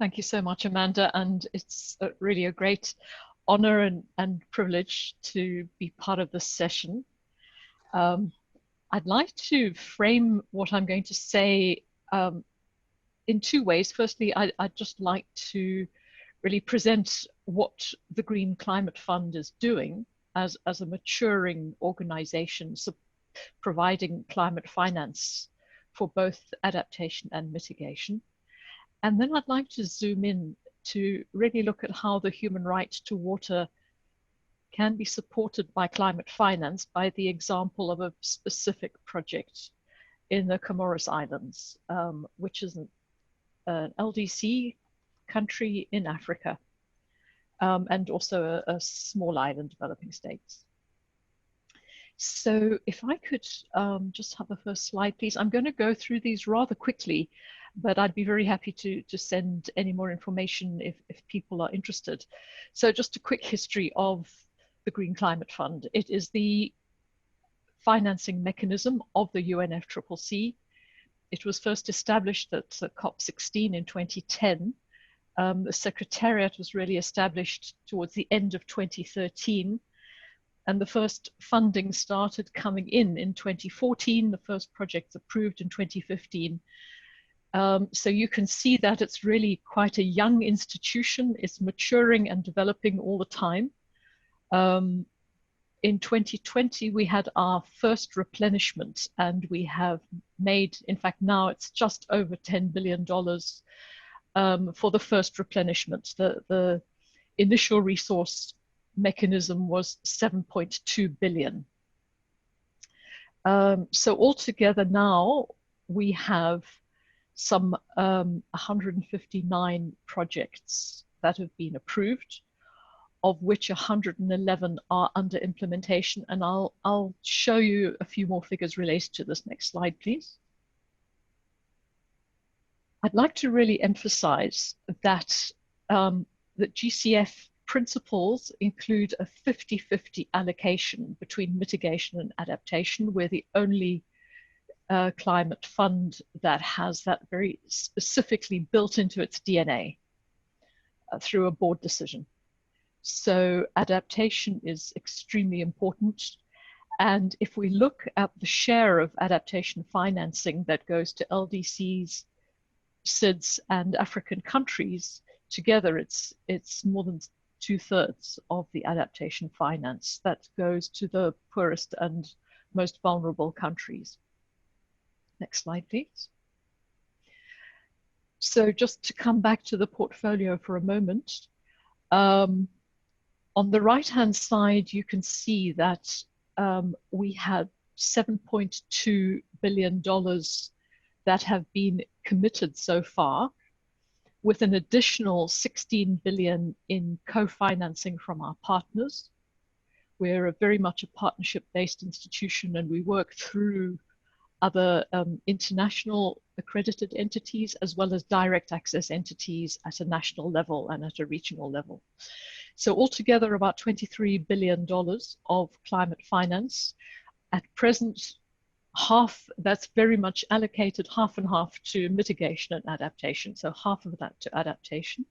Thank you so much, Amanda, and it's really a great honor and privilege to be part of this session. I'd like to frame what I'm going to say in two ways. Firstly, I'd just like to really present what the Green Climate Fund is doing, as a maturing organization, so providing climate finance for both adaptation and mitigation. And then I'd like to zoom in to really look at how the human right to water can be supported by climate finance by the example of a specific project in the Comoros Islands, which is an LDC country in Africa, and also a small island developing states. So if I could just have the first slide, please. I'm going to go through these rather quickly, but I'd be very happy to send any more information if people are interested. So just a quick history of the Green Climate Fund. It is the financing mechanism of the UNFCCC. It was first established at COP16 in 2010. The Secretariat was really established towards the end of 2013. And the first funding started coming in 2014. The first projects approved in 2015. So you can see that it's really quite a young institution. It's maturing and developing all the time. In 2020, we had our first replenishment, and we have made, in fact, now it's just over $10 billion for the first replenishment. The initial resource mechanism was 7.2 billion. So altogether now we have some 159 projects that have been approved, of which 111 are under implementation. And I'll show you a few more figures related to this. Next slide, please. I'd like to really emphasize that that GCF principles include a 50-50 allocation between mitigation and adaptation. We're the only climate fund that has that very specifically built into its DNA through a board decision. So adaptation is extremely important. And if we look at the share of adaptation financing that goes to LDCs, SIDS, and African countries, together it's more than 2/3 of the adaptation finance that goes to the poorest and most vulnerable countries. Next slide, please. So just to come back to the portfolio for a moment, on the right-hand side, you can see that we had $7.2 billion that have been committed so far, with an additional 16 billion in co-financing from our partners. We're very much a partnership-based institution, and we work through other international accredited entities, as well as direct access entities at a national level and at a regional level. So altogether about $23 billion of climate finance. At present, half, that's very much allocated half and half to mitigation and adaptation. So half of that to adaptation.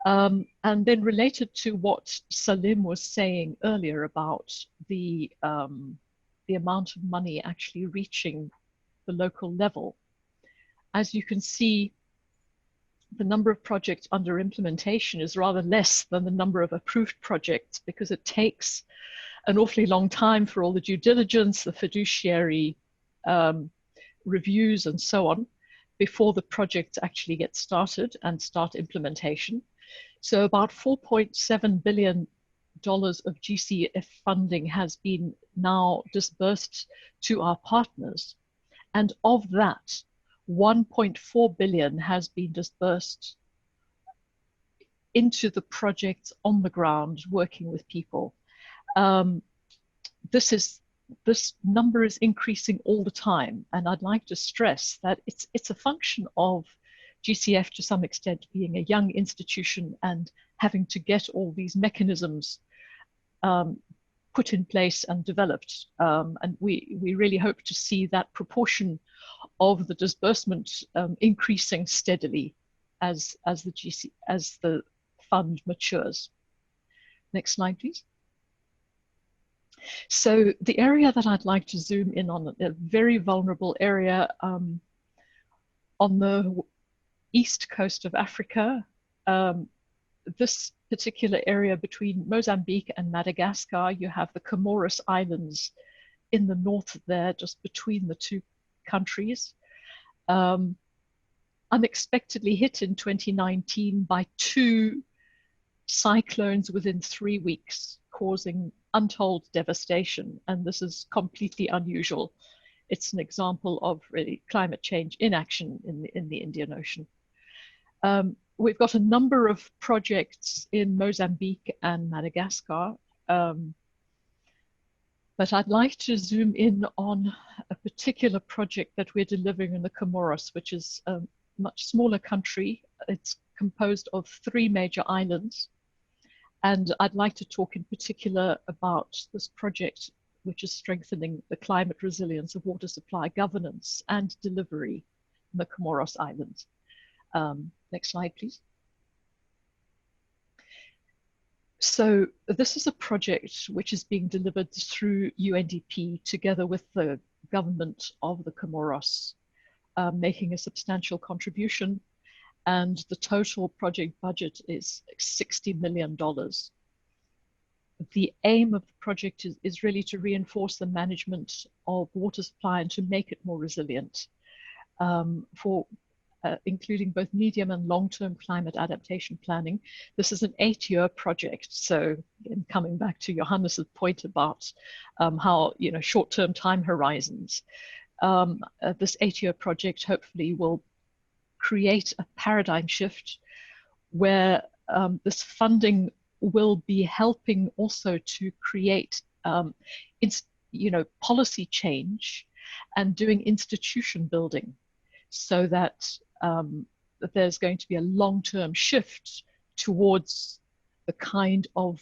And then related to what Salim was saying earlier about the amount of money actually reaching the local level. As you can see, the number of projects under implementation is rather less than the number of approved projects, because it takes an awfully long time for all the due diligence, the fiduciary reviews and so on, before the projects actually get started and start implementation. So about $4.7 billion of GCF funding has been now disbursed to our partners. And of that, 1.4 billion has been disbursed into the projects on the ground, working with people. This number is increasing all the time, and I'd like to stress that it's a function of GCF to some extent being a young institution and having to get all these mechanisms put in place and developed. And we really hope to see that proportion of the disbursement increasing steadily as the fund matures. Next slide, please. So the area that I'd like to zoom in on, a very vulnerable area on the east coast of Africa. This particular area between Mozambique and Madagascar. You have the Comoros Islands in the north there, just between the two countries. Unexpectedly hit in 2019 by 2 cyclones within 3 weeks, causing untold devastation. And this is completely unusual. It's an example of really climate change in action in the Indian Ocean. We've got a number of projects in Mozambique and Madagascar, but I'd like to zoom in on a particular project that we're delivering in the Comoros, which is a much smaller country. It's composed of 3 major islands. And I'd like to talk in particular about this project, which is strengthening the climate resilience of water supply governance and delivery in the Comoros Islands. Next slide, please. So this is a project which is being delivered through UNDP together with the government of the Comoros, making a substantial contribution. And the total project budget is $60 million. The aim of the project is really to reinforce the management of water supply and to make it more resilient including both medium and long-term climate adaptation planning. This is an 8-year project. So in coming back to Johannes's point about how, short-term time horizons, this 8-year project hopefully will create a paradigm shift where this funding will be helping also to create policy change and doing institution building, so that there's going to be a long-term shift towards the kind of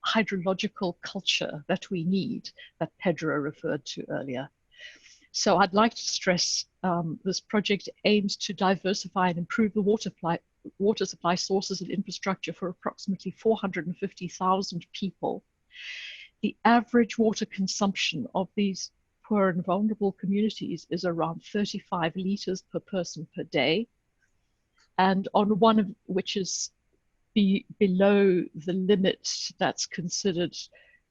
hydrological culture that we need, that Pedro referred to earlier. So I'd like to stress this project aims to diversify and improve the water supply sources and infrastructure for approximately 450,000 people. The average water consumption of these poor and vulnerable communities is around 35 liters per person per day. And on one of which is below the limit that's considered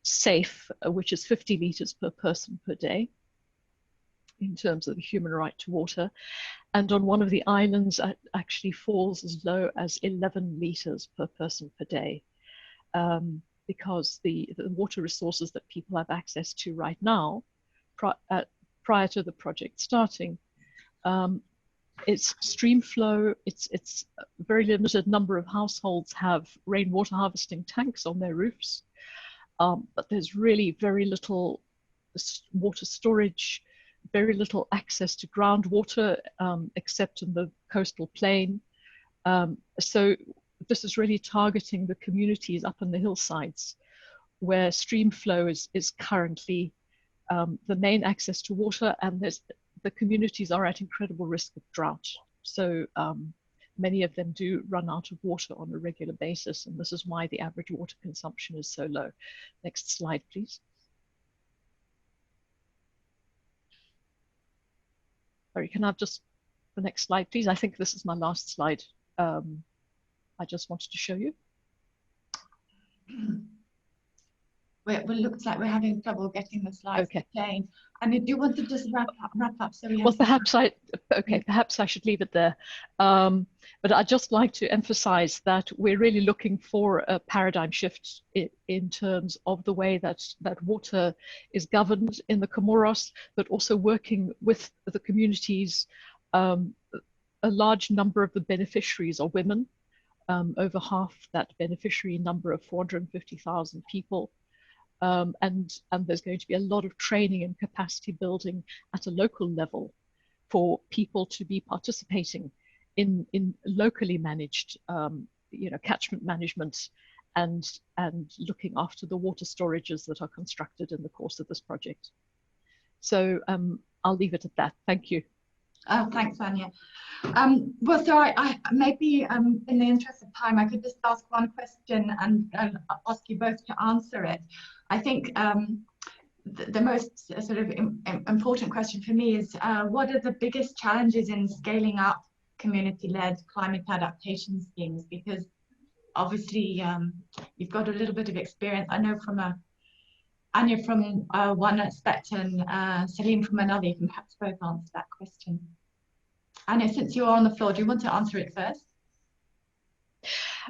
safe, which is 50 liters per person per day, in terms of the human right to water. And on one of the islands, it actually falls as low as 11 liters per person per day, because the water resources that people have access to right now, prior to the project starting, it's stream flow. It's a very limited number of households have rainwater harvesting tanks on their roofs, but there's really very little water storage, very little access to groundwater, except in the coastal plain. So this is really targeting the communities up in the hillsides where stream flow is currently the main access to water, and the communities are at incredible risk of drought. So many of them do run out of water on a regular basis, and this is why the average water consumption is so low. Next slide, please. Sorry, can I have just the next slide, please? I think this is my last slide. I just wanted to show you. Well, it looks like we're having trouble getting the slides playing. And do you want to just wrap up? So we perhaps I should leave it there. But I'd just like to emphasize that we're really looking for a paradigm shift in terms of the way that water is governed in the Comoros, but also working with the communities. A large number of the beneficiaries are women, over half that beneficiary number of 450,000 people. And there's going to be a lot of training and capacity building at a local level for people to be participating in locally managed, catchment management and looking after the water storages that are constructed in the course of this project. So I'll leave it at that. Thank you. Oh, thanks, Anya. Well, so I maybe in the interest of time, I could just ask one question and ask you both to answer it. I think the most sort of important question for me is what are the biggest challenges in scaling up community-led climate adaptation schemes? Because obviously you've got a little bit of experience. I know from Anya from one aspect and Salim from another. You can perhaps both answer that question. Anya, since you're on the floor, do you want to answer it first?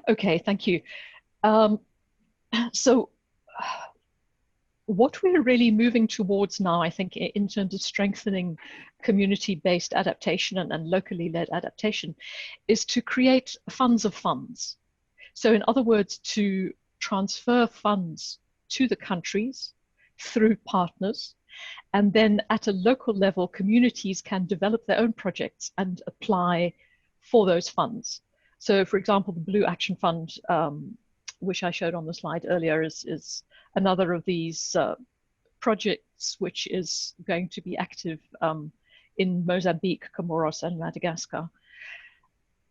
Okay, thank you. So what we're really moving towards now, I think, in terms of strengthening community-based adaptation and locally led adaptation, is to create funds of funds. So in other words, to transfer funds to the countries through partners, and then at a local level, communities can develop their own projects and apply for those funds. So for example, the Blue Action Fund, which I showed on the slide earlier, is another of these projects which is going to be active in Mozambique, Comoros, and Madagascar.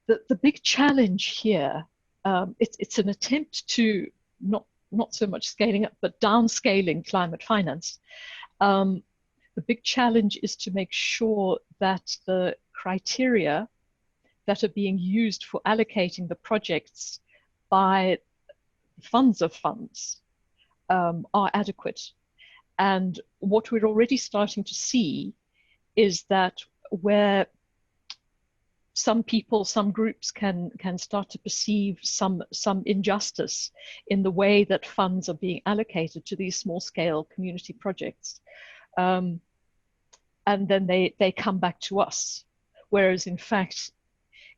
The big challenge here, it's an attempt to not so much scaling up, but downscaling climate finance. The big challenge is to make sure that the criteria that are being used for allocating the projects by funds of funds are adequate. And what we're already starting to see is that where some people, some groups can start to perceive some injustice in the way that funds are being allocated to these small scale community projects. And then they come back to us. Whereas in fact,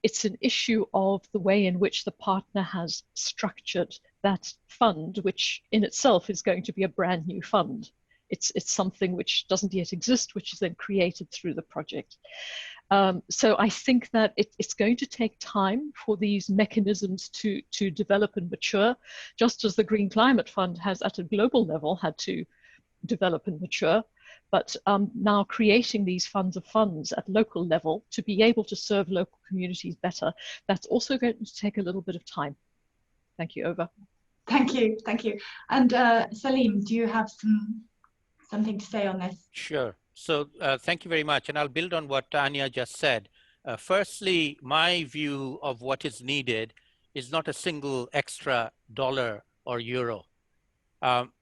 it's an issue of the way in which the partner has structured that fund, which in itself is going to be a brand new fund. It's something which doesn't yet exist, which is then created through the project. So I think that it's going to take time for these mechanisms to develop and mature, just as the Green Climate Fund has at a global level had to develop and mature. But now creating these funds of funds at local level to be able to serve local communities better, that's also going to take a little bit of time. Thank you, over. Thank you, thank you. And Salim, do you have something to say on this? Sure. So thank you very much. And I'll build on what Anya just said. Firstly, my view of what is needed is not a single extra dollar or euro.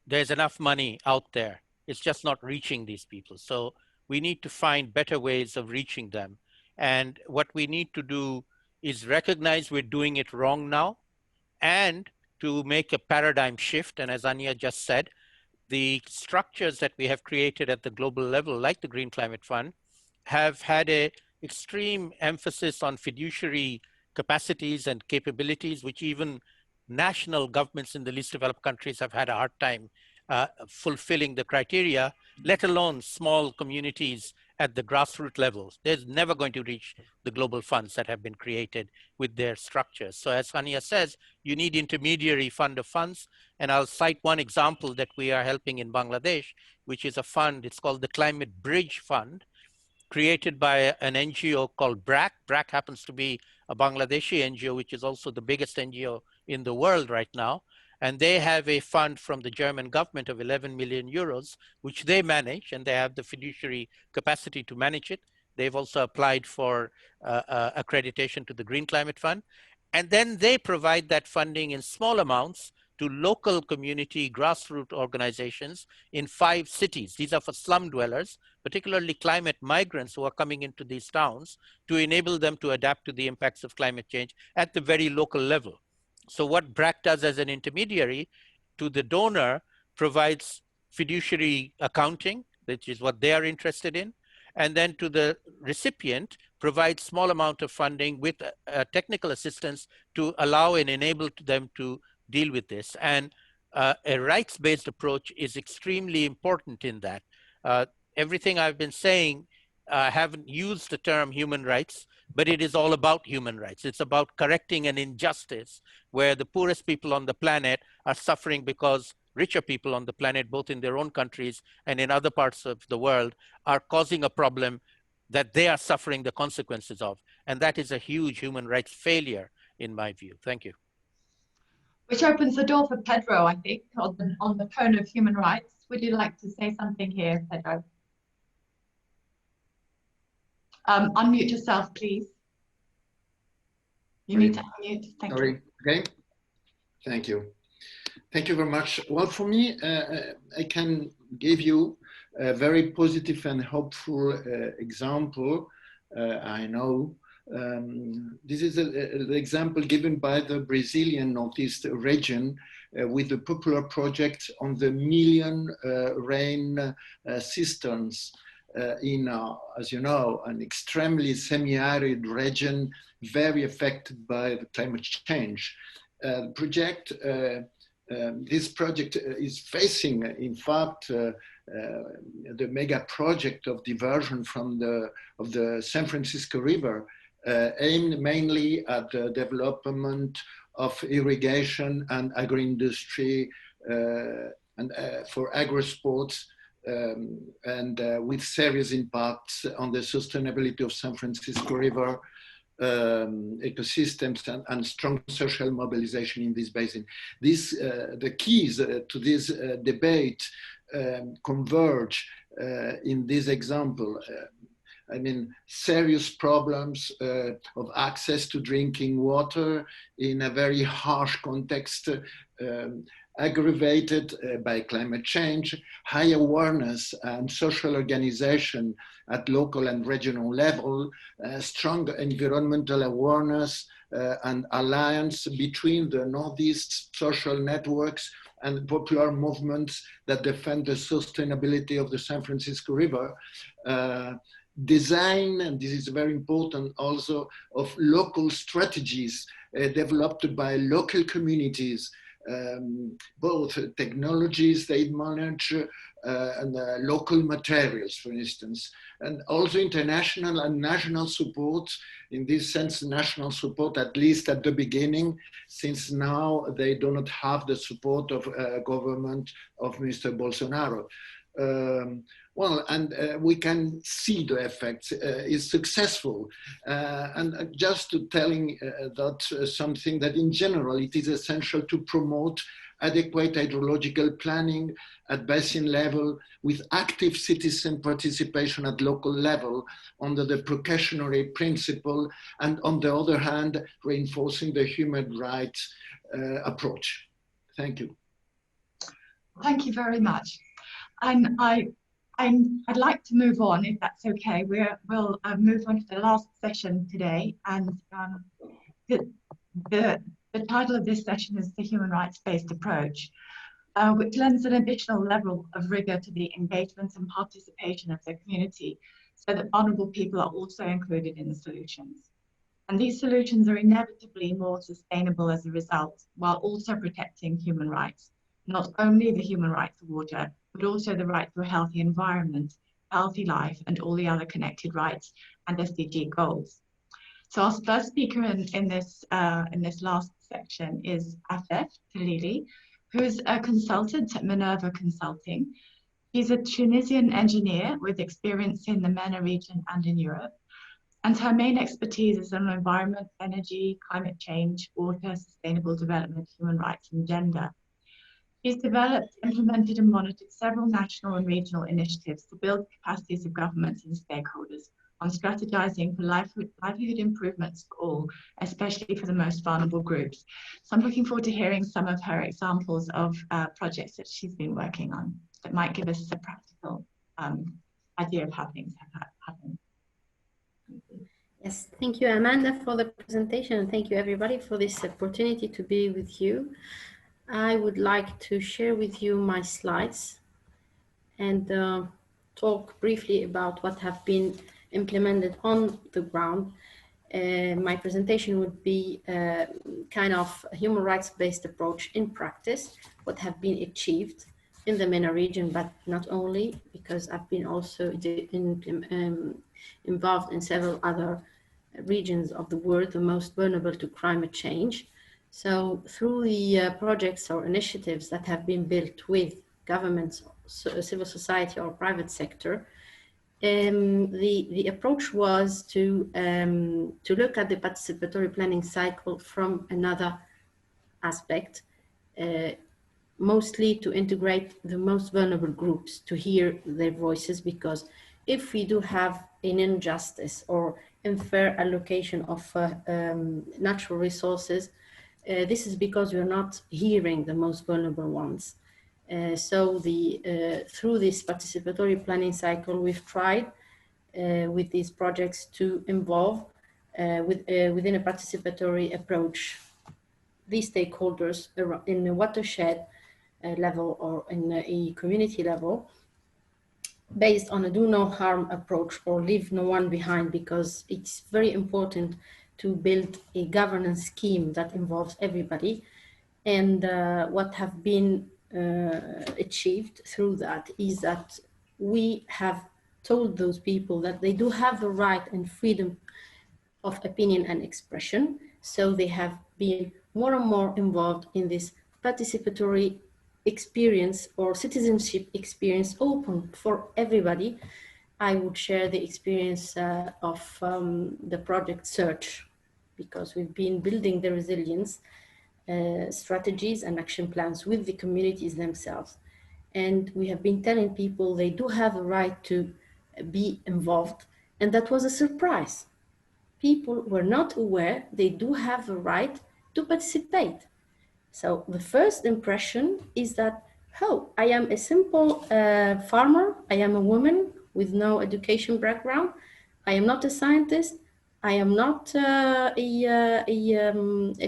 There's enough money out there. It's just not reaching these people. So we need to find better ways of reaching them. And what we need to do is recognize we're doing it wrong now and to make a paradigm shift. And as Anya just said, the structures that we have created at the global level, like the Green Climate Fund, have had an extreme emphasis on fiduciary capacities and capabilities, which even national governments in the least developed countries have had a hard time fulfilling the criteria, let alone small communities at the grassroots levels. There's never going to reach the global funds that have been created with their structures. So as Anya says, you need intermediary fund of funds. And I'll cite one example that we are helping in Bangladesh, which is a fund, it's called the Climate Bridge Fund, created by an NGO called BRAC. BRAC happens to be a Bangladeshi NGO, which is also the biggest NGO in the world right now. And they have a fund from the German government of 11 million euros, which they manage, and they have the fiduciary capacity to manage it. They've also applied for accreditation to the Green Climate Fund. And then they provide that funding in small amounts to local community grassroots organizations in 5 cities. These are for slum dwellers, particularly climate migrants who are coming into these towns, to enable them to adapt to the impacts of climate change at the very local level. So what BRAC does as an intermediary to the donor provides fiduciary accounting, which is what they are interested in, and then to the recipient provides small amount of funding with technical assistance to allow and enable them to deal with this. And a rights-based approach is extremely important in that. Everything I've been saying, I haven't used the term human rights, but it is all about human rights. It's about correcting an injustice where the poorest people on the planet are suffering because richer people on the planet, both in their own countries and in other parts of the world, are causing a problem that they are suffering the consequences of. And that is a huge human rights failure, in my view. Thank you. Which opens the door for Pedro, I think, on the tone of human rights. Would you like to say something here, Pedro? Unmute yourself, please. You need to unmute. Thank you. Okay. Thank you. Thank you very much. Well, for me, I can give you a very positive and hopeful example. I know this is an example given by the Brazilian Northeast region with the popular project on the million rain cisterns in, as you know, an extremely semi-arid region, very affected by the climate change. Project this project is facing, in fact, the mega project of diversion from the San Francisco River, aimed mainly at the development of irrigation and agro-industry and for agro-sports, and with serious impacts on the sustainability of San Francisco River ecosystems and strong social mobilization in this basin. The keys to this debate converge in this example. I mean, serious problems of access to drinking water in a very harsh context, aggravated by climate change, high awareness and social organization at local and regional level, strong environmental awareness and alliance between the Northeast social networks and popular movements that defend the sustainability of the San Francisco River. Design, and this is very important also, of local strategies developed by local communities, both technologies they manage and local materials, for instance, and also international and national support. In this sense, national support, at least at the beginning, since now they do not have the support of government of Mr. Bolsonaro. Well, and we can see the effects is successful. And just telling that something that in general, it is essential to promote adequate hydrological planning at basin level with active citizen participation at local level under the precautionary principle, and on the other hand, reinforcing the human rights approach. Thank you. Thank you very much. And I'd like to move on, if that's okay. We'll move on to the last session today, and the title of this session is the Human Rights-Based Approach, which lends an additional level of rigor to the engagement and participation of the community, so that vulnerable people are also included in the solutions. And these solutions are inevitably more sustainable as a result, while also protecting human rights, not only the human right to water, but also the right to a healthy environment, healthy life, and all the other connected rights and SDG goals. So our first speaker in this last section is Afef Talili, who's a consultant at Minerva Consulting. He's a Tunisian engineer with experience in the MENA region and in Europe. And her main expertise is on environment, energy, climate change, water, sustainable development, human rights, and gender. He's developed, implemented, and monitored several national and regional initiatives to build capacities of governments and stakeholders on strategizing for livelihood improvements for all, especially for the most vulnerable groups. So I'm looking forward to hearing some of her examples of projects that she's been working on that might give us a practical idea of how things have happened. Yes, thank you, Amanda, for the presentation, and thank you, everybody, for this opportunity to be with you. I would like to share with you my slides and talk briefly about what have been implemented on the ground. My presentation would be kind of a human rights-based approach in practice, what have been achieved in the MENA region, but not only, because I've been also involved in several other regions of the world, the most vulnerable to climate change. So through the projects or initiatives that have been built with governments, civil society, or private sector, the approach was to look at the participatory planning cycle from another aspect, mostly to integrate the most vulnerable groups, to hear their voices, because if we do have an injustice or unfair allocation of natural resources, This is because we're not hearing the most vulnerable ones. So through this participatory planning cycle, we've tried with these projects to involve within a participatory approach these stakeholders in a watershed level or in a community level, based on a do no harm approach or leave no one behind, because it's very important to build a governance scheme that involves everybody. And what have been achieved through that is that we have told those people that they do have the right and freedom of opinion and expression. So they have been more and more involved in this participatory experience or citizenship experience open for everybody. I would share the experience of the project Search, because we've been building the resilience strategies and action plans with the communities themselves. And we have been telling people they do have a right to be involved. And that was a surprise. People were not aware they do have a right to participate. So the first impression is that, oh, I am a simple farmer, I am a woman with no education background, I am not a scientist, I am not a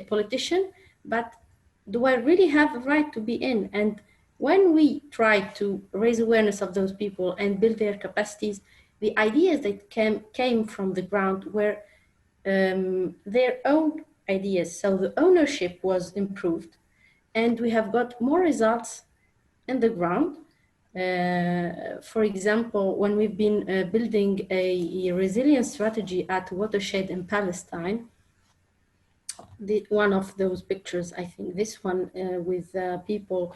politician, but do I really have a right to be in? And when we try to raise awareness of those people and build their capacities, the ideas that came from the ground were their own ideas. So the ownership was improved, and we have got more results in the ground. For example, when we've been building a resilience strategy at Watershed in Palestine, one of those pictures, I think this one with people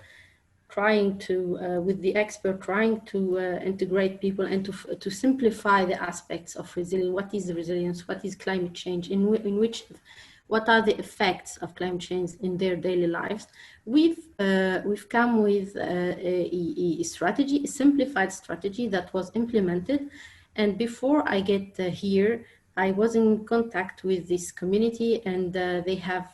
trying to, with the expert trying to integrate people and to simplify the aspects of resilience. What is resilience? What is climate change? What are the effects of climate change in their daily lives? We've come with a strategy, a simplified strategy that was implemented. And before I get here, I was in contact with this community, and they have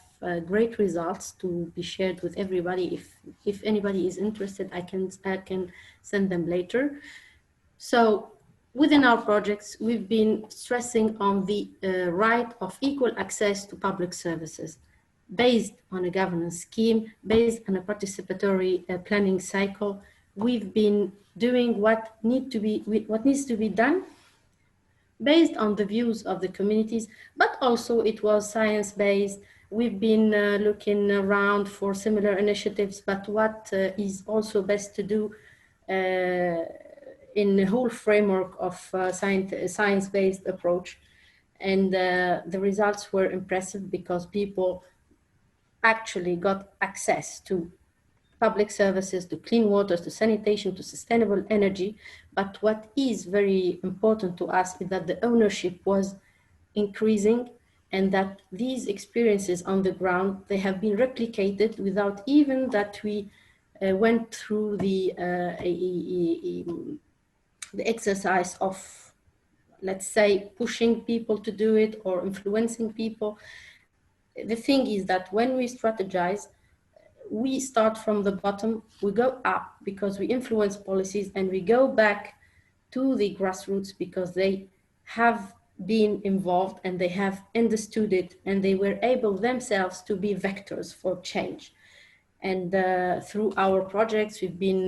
great results to be shared with everybody. If anybody is interested, I can send them later. So within our projects, we've been stressing on the right of equal access to public services, based on a governance scheme, based on a participatory planning cycle. We've been doing what needs to be done based on the views of the communities, but also it was science-based. We've been looking around for similar initiatives, but what is also best to do in the whole framework of science-based approach. And the results were impressive, because people actually got access to public services, to clean waters, to sanitation, to sustainable energy. But what is very important to us is that the ownership was increasing, and that these experiences on the ground, they have been replicated without even that we went through the exercise of, let's say, pushing people to do it or influencing people. The thing is that when we strategize, we start from the bottom, we go up because we influence policies, and we go back to the grassroots because they have been involved and they have understood it, and they were able themselves to be vectors for change. And through our projects, we've been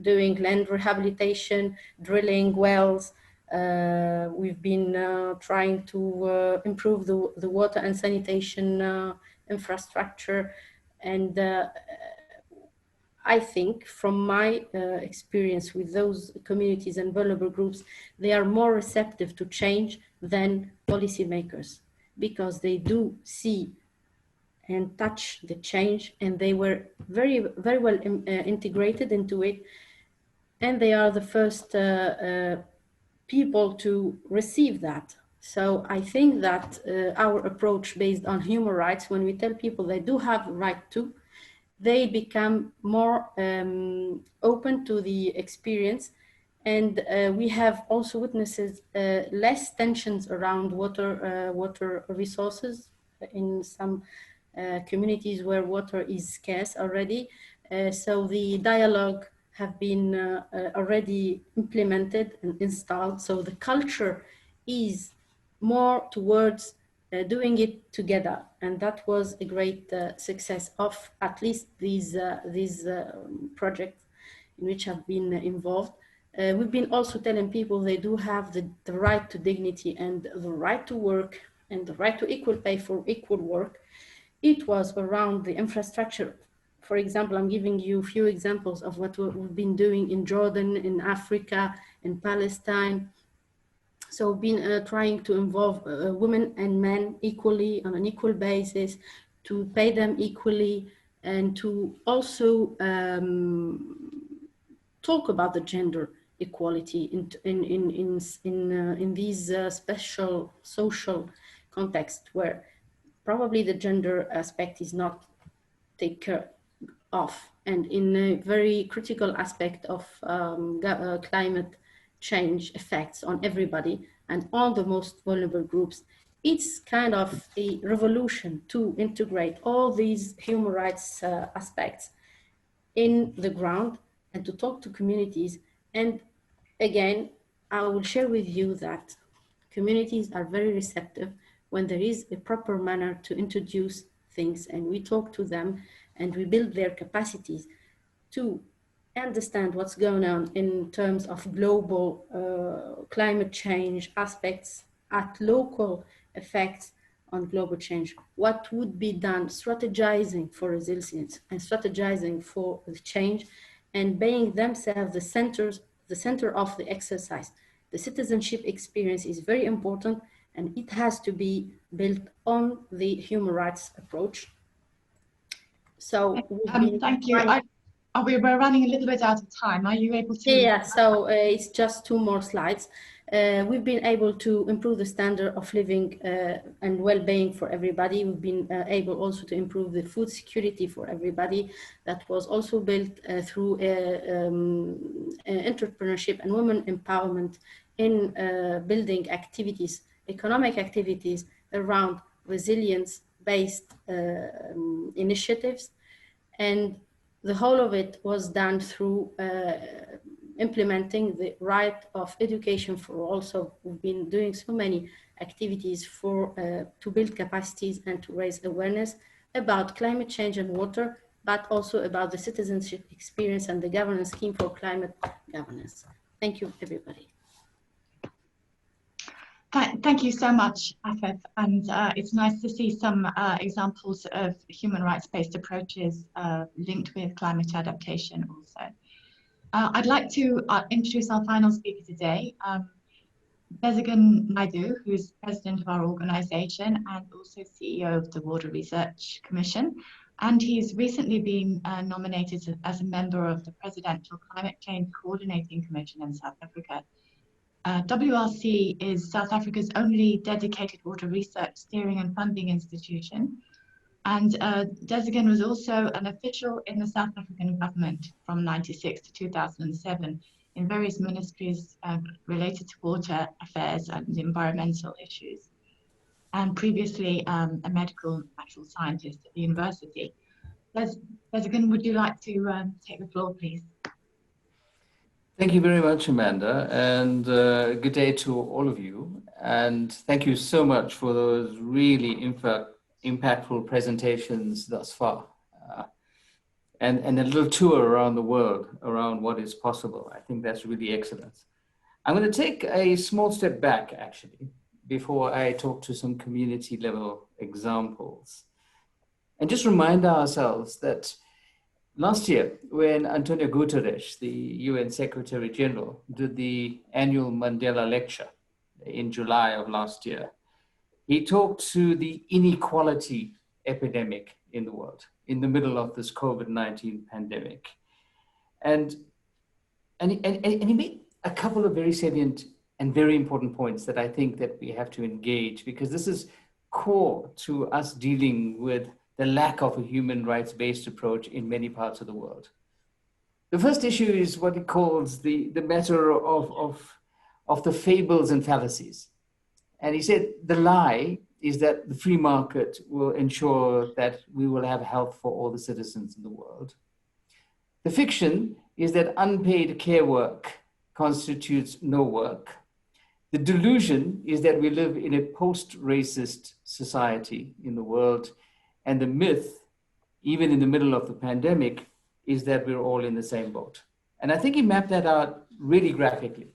doing land rehabilitation, drilling wells. We've been trying to improve the water and sanitation infrastructure. And I think from my experience with those communities and vulnerable groups, they are more receptive to change than policymakers, because they do see and touch the change, and they were very, very well integrated into it. And they are the first people to receive that. So I think that our approach based on human rights, when we tell people they do have a right to, they become more open to the experience. And we have also witnessed less tensions around water resources, in some communities where water is scarce already. So the dialogue have been already implemented and installed. So the culture is more towards doing it together, and that was a great success of at least these projects in which I've been involved. We've been also telling people they do have the right to dignity and the right to work and the right to equal pay for equal work. It was around the infrastructure. For example, I'm giving you a few examples of what we've been doing in Jordan, in Africa, in Palestine. So been trying to involve women and men equally on an equal basis, to pay them equally, and to also talk about the gender equality in these special social contexts where probably the gender aspect is not taken care of, and in a very critical aspect of climate change effects on everybody and on the most vulnerable groups. It's kind of a revolution to integrate all these human rights aspects in the ground and to talk to communities. And again, I will share with you that communities are very receptive when there is a proper manner to introduce things, and we talk to them and we build their capacities to understand what's going on in terms of global climate change aspects at local effects on global change. What would be done strategizing for resilience and strategizing for the change, and being themselves the center of the exercise. The citizenship experience is very important, and it has to be built on the human rights approach. So thank you. We're running a little bit out of time. Are you able to? Yeah, so it's just 2 more slides. We've been able to improve the standard of living and well-being for everybody. We've been able also to improve the food security for everybody. That was also built through entrepreneurship and women empowerment in building activities, economic activities around resilience-based initiatives. And the whole of it was done through implementing the right of education for all. So we've been doing so many activities for to build capacities and to raise awareness about climate change and water, but also about the citizenship experience and the governance scheme for climate governance. Thank you, everybody. Thank you so much, Afef, and it's nice to see some examples of human rights-based approaches linked with climate adaptation also. I'd like to introduce our final speaker today, Bezigan Naidu, who's president of our organization and also CEO of the Water Research Commission. And he's recently been nominated as a member of the Presidential Climate Change Coordinating Commission in South Africa. WRC is South Africa's only dedicated water research steering and funding institution. And Bezigan was also an official in the South African government from 1996 to 2007 in various ministries related to water affairs and environmental issues. And previously a medical natural scientist at the university. Bezigan, would you like to take the floor, please? Thank you very much, Amanda, and good day to all of you. And thank you so much for those really impactful presentations thus far. And a little tour around the world around what is possible. I think that's really excellent. I'm going to take a small step back, actually, before I talk to some community level examples. And just remind ourselves that last year, when Antonio Guterres, the UN Secretary General, did the annual Mandela Lecture in July of last year, he talked to the inequality epidemic in the world in the middle of this COVID-19 pandemic. And he made a couple of very salient and very important points that I think that we have to engage, because this is core to us dealing with the lack of a human rights-based approach in many parts of the world. The first issue is what he calls the matter of the fables and fallacies. And he said the lie is that the free market will ensure that we will have health for all the citizens in the world. The fiction is that unpaid care work constitutes no work. The delusion is that we live in a post-racist society in the world. And the myth, even in the middle of the pandemic, is that we're all in the same boat. And I think he mapped that out really graphically,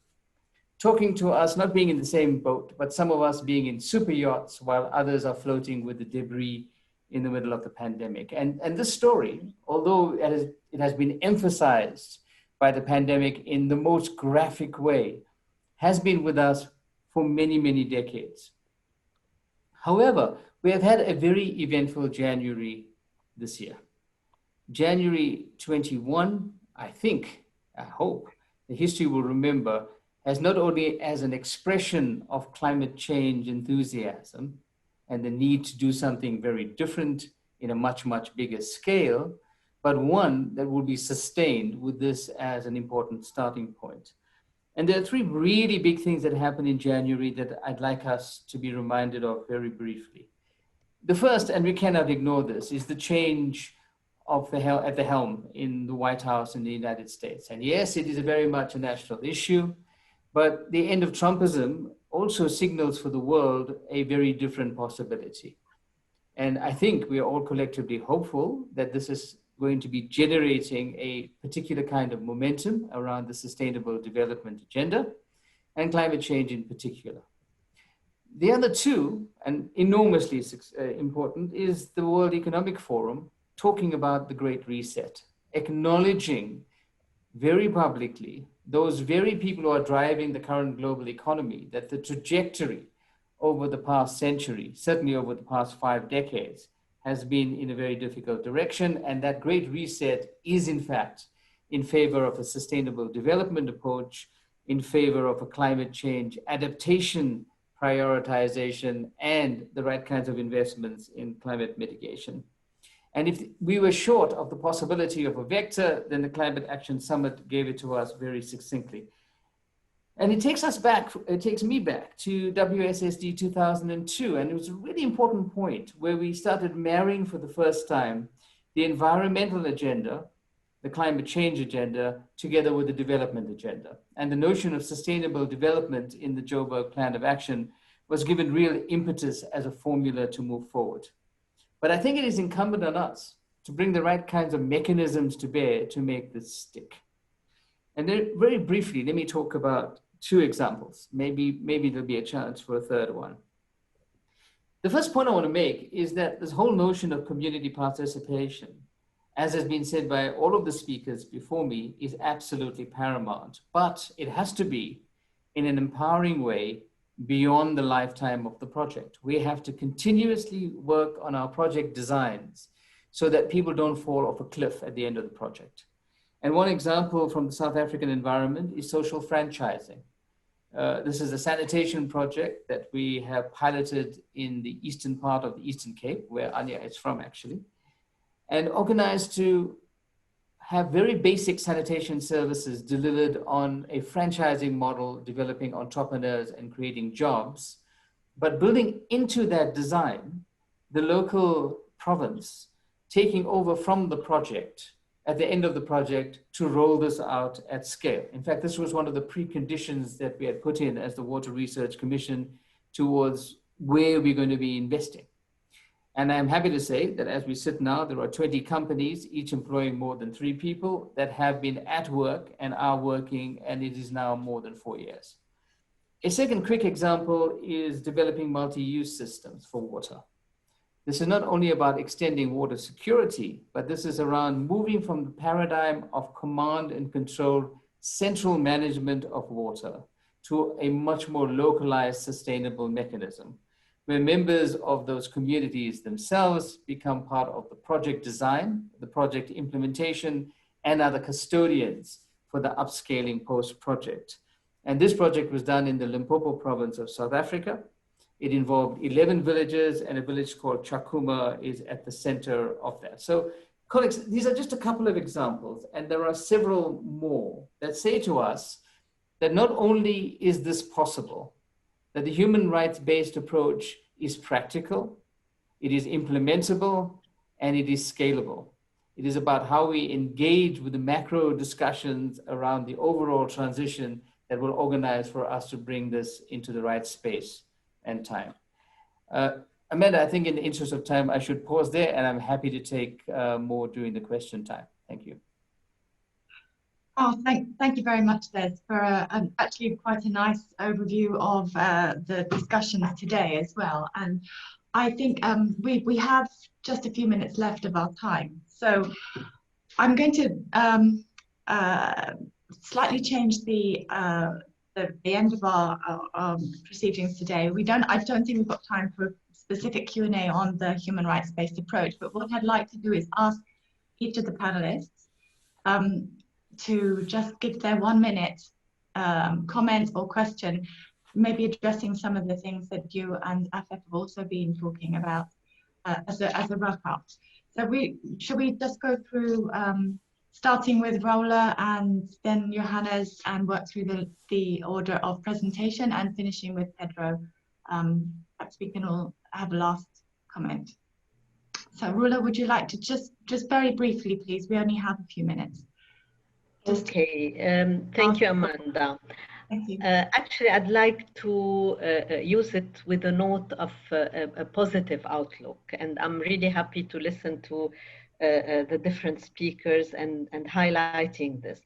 talking to us not being in the same boat, but some of us being in super yachts while others are floating with the debris in the middle of the pandemic. And this story, although it has been emphasized by the pandemic in the most graphic way, has been with us for many, many decades. However, we have had a very eventful January this year. January 21, I hope, the history will remember, as not only as an expression of climate change enthusiasm and the need to do something very different in a much, much bigger scale, but one that will be sustained with this as an important starting point. And there are three really big things that happened in January that I'd like us to be reminded of very briefly. The first, and we cannot ignore this, is the change of at the helm in the White House in the United States. And yes, it is very much a national issue, but the end of Trumpism also signals for the world a very different possibility. And I think we are all collectively hopeful that this is going to be generating a particular kind of momentum around the sustainable development agenda and climate change in particular. The other two, and enormously important, is the World Economic Forum talking about the Great Reset, acknowledging very publicly those very people who are driving the current global economy, that the trajectory over the past century, certainly over the past 5 decades, has been in a very difficult direction. And that Great Reset is in fact in favor of a sustainable development approach, in favor of a climate change adaptation prioritization, and the right kinds of investments in climate mitigation. And if we were short of the possibility of a vector, then the Climate Action Summit gave it to us very succinctly. And it takes me back to WSSD 2002. And it was a really important point where we started marrying for the first time the environmental agenda, the climate change agenda, together with the development agenda. And the notion of sustainable development in the Joburg Plan of Action was given real impetus as a formula to move forward. But I think it is incumbent on us to bring the right kinds of mechanisms to bear to make this stick. And then very briefly, let me talk about 2 examples. Maybe there'll be a chance for a third one. The first point I want to make is that this whole notion of community participation, as has been said by all of the speakers before me, is absolutely paramount, but it has to be in an empowering way beyond the lifetime of the project. We have to continuously work on our project designs so that people don't fall off a cliff at the end of the project. And one example from the South African environment is social franchising. This is a sanitation project that we have piloted in the eastern part of the Eastern Cape, where Anya is from actually, and organized to have very basic sanitation services delivered on a franchising model, developing entrepreneurs and creating jobs, but building into that design, the local province taking over from the project at the end of the project to roll this out at scale. In fact, this was one of the preconditions that we had put in as the Water Research Commission towards where we're going to be investing. And I'm happy to say that as we sit now, there are 20 companies, each employing more than 3 people, that have been at work and are working, and it is now more than 4 years. A second quick example is developing multi-use systems for water. This is not only about extending water security, but this is around moving from the paradigm of command and control, central management of water, to a much more localized, sustainable mechanism, where members of those communities themselves become part of the project design, the project implementation, and are the custodians for the upscaling post-project. And this project was done in the Limpopo province of South Africa. It involved 11 villages, and a village called Chakuma is at the center of that. So colleagues, these are just a couple of examples, and there are several more that say to us that not only is this possible, that the human rights-based approach is practical, it is implementable, and it is scalable. It is about how we engage with the macro discussions around the overall transition that will organize for us to bring this into the right space and time. Amanda, I think in the interest of time, I should pause there, and I'm happy to take more during the question time. Thank you. Oh, thank you very much, Des, for actually quite a nice overview of the discussions today as well. And I think we have just a few minutes left of our time. So I'm going to slightly change the end of our proceedings today. I don't think we've got time for a specific Q&A on the human rights-based approach, but what I'd like to do is ask each of the panelists to just give their 1 minute comment or question, maybe addressing some of the things that you and Afef have also been talking about as a wrap up. So should we just go through starting with Rola and then Johannes and work through the order of presentation and finishing with Pedro. Perhaps we can all have a last comment. So Rola, would you like to just very briefly, please? We only have a few minutes. Okay, thank you, Amanda. Thank you. Actually, I'd like to use it with a note of a positive outlook, and I'm really happy to listen to the different speakers and highlighting this.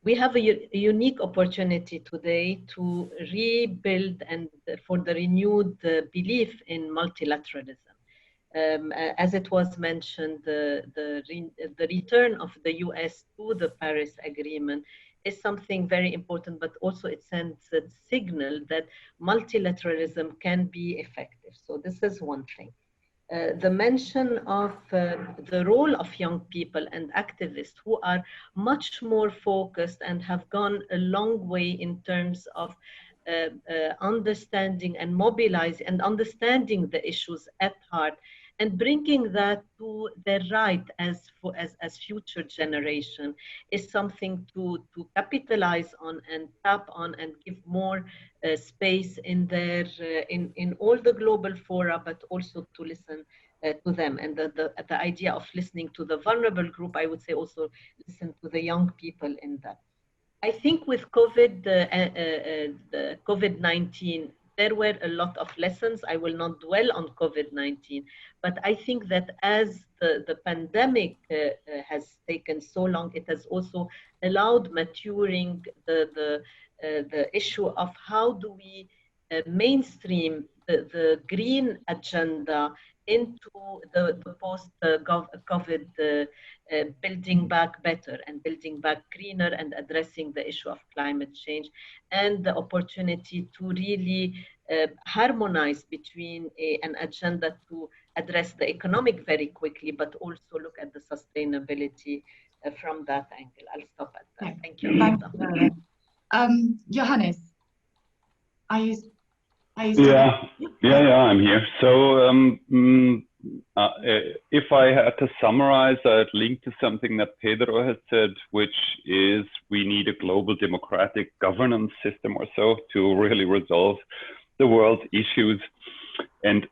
We have a unique opportunity today to rebuild and for the renewed belief in multilateralism. As it was mentioned, the return of the US to the Paris Agreement is something very important, but also it sends a signal that multilateralism can be effective. So this is one thing. The mention of the role of young people and activists who are much more focused and have gone a long way in terms of understanding and mobilizing and understanding the issues at heart and bringing that to their right as future generation is something to capitalize on and tap on and give more space in their in all the global fora, but also to listen to them. And the idea of listening to the vulnerable group, I would say also listen to the young people in that. I think with the COVID-19, there were a lot of lessons. I will not dwell on COVID-19, but I think that as the pandemic has taken so long, it has also allowed maturing the issue of how do we mainstream the green agenda into the post-COVID building back better and building back greener and addressing the issue of climate change and the opportunity to really harmonize between an agenda to address the economic very quickly, but also look at the sustainability from that angle. I'll stop at that. Yeah. Thank you. Johannes, are you Yeah, I'm here. So if I had to summarize, I'd link to something that Pedro has said, which is we need a global democratic governance system or so to really resolve the world's issues. And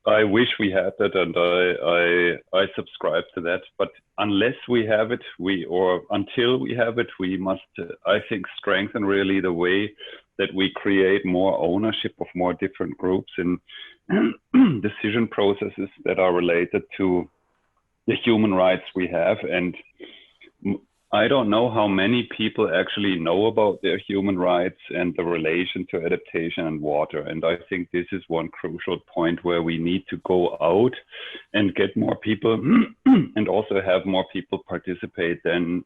I wish we had that, and I subscribe to that. But unless we have it, until we have it, we must, I think, strengthen really the way that we create more ownership of more different groups in decision processes that are related to the human rights we have. And I don't know how many people actually know about their human rights and the relation to adaptation and water. And I think this is one crucial point where we need to go out and get more people and also have more people participate. Then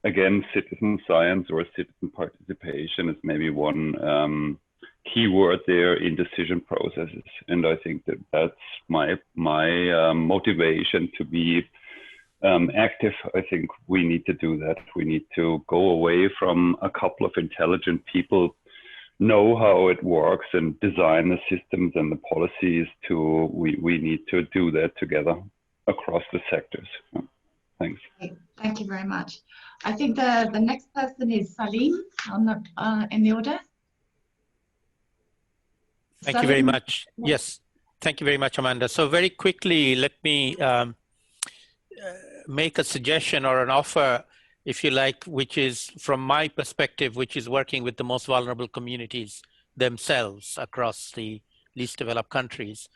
again, citizen science or citizen participation is maybe one key word there in decision processes. And I think that that's my motivation to be active. I think we need to do that. We need to go away from a couple of intelligent people know how it works and design the systems and the policies to, we need to do that together across the sectors. Thanks. Thank you very much. I think the next person is Salim in the order. Thank you very much. Yes, thank you very much, Amanda. So very quickly, let me make a suggestion or an offer, if you like, which is from my perspective, which is working with the most vulnerable communities themselves across the least developed countries.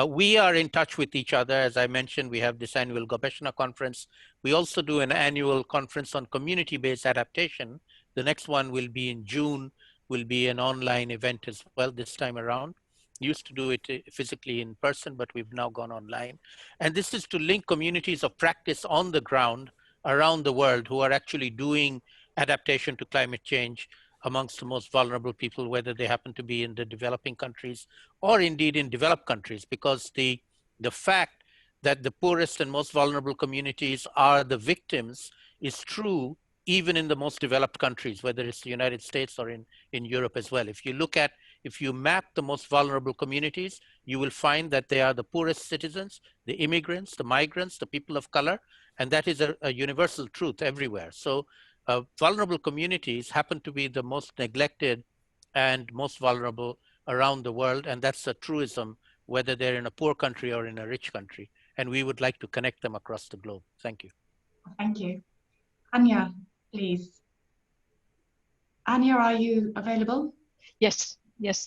We are in touch with each other. As I mentioned, we have this annual Gobeshona conference. We also do an annual conference on community-based adaptation. The next one will be in June, will be an online event as well this time around. Used to do it physically in person, but we've now gone online. And this is to link communities of practice on the ground around the world who are actually doing adaptation to climate change amongst the most vulnerable people, whether they happen to be in the developing countries or indeed in developed countries, because the fact that the poorest and most vulnerable communities are the victims is true even in the most developed countries, whether it's the United States or in Europe as well. If you map the most vulnerable communities, you will find that they are the poorest citizens, the immigrants, the migrants, the people of color, and that is a universal truth everywhere. So vulnerable communities happen to be the most neglected and most vulnerable around the world, and that's a truism, whether they're in a poor country or in a rich country. And we would like to connect them across the globe. Thank you. Thank you. Anya, please. Anya, are you available? Yes,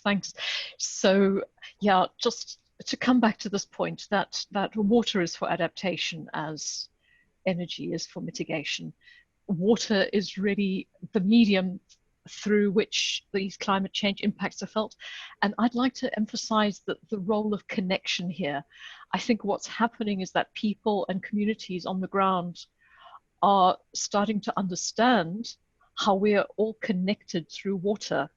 thanks. So yeah, just to come back to this point that water is for adaptation as energy is for mitigation. Water is really the medium through which these climate change impacts are felt. And I'd like to emphasize that the role of connection here. I think what's happening is that people and communities on the ground are starting to understand how we are all connected through water,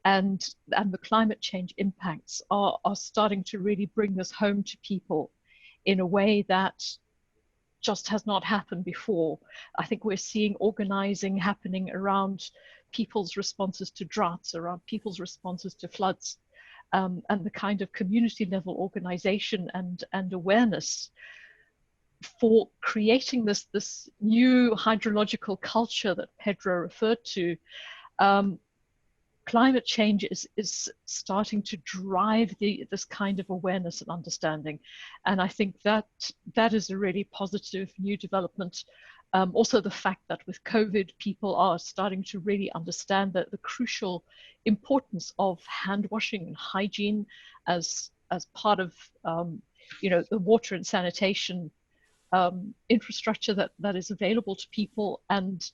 and the climate change impacts are starting to really bring this home to people in a way that just has not happened before. I think we're seeing organizing happening around people's responses to droughts, around people's responses to floods, and the kind of community level organization and awareness for creating this new hydrological culture that Pedro referred to. Climate change is starting to drive this kind of awareness and understanding. And I think that is a really positive new development. Also the fact that with COVID, people are starting to really understand that the crucial importance of hand washing and hygiene as part of the water and sanitation infrastructure that is available to people and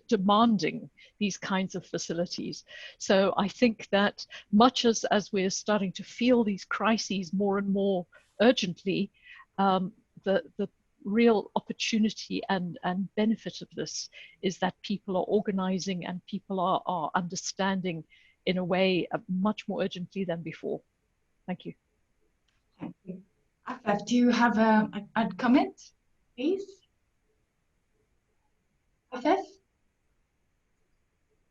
demanding these kinds of facilities. So I think that much as we're starting to feel these crises more and more urgently, the real opportunity and benefit of this is that people are organizing and people are understanding in a way much more urgently than before. Thank you. Thank you. Afaf, do you have a comment, please? Afaf,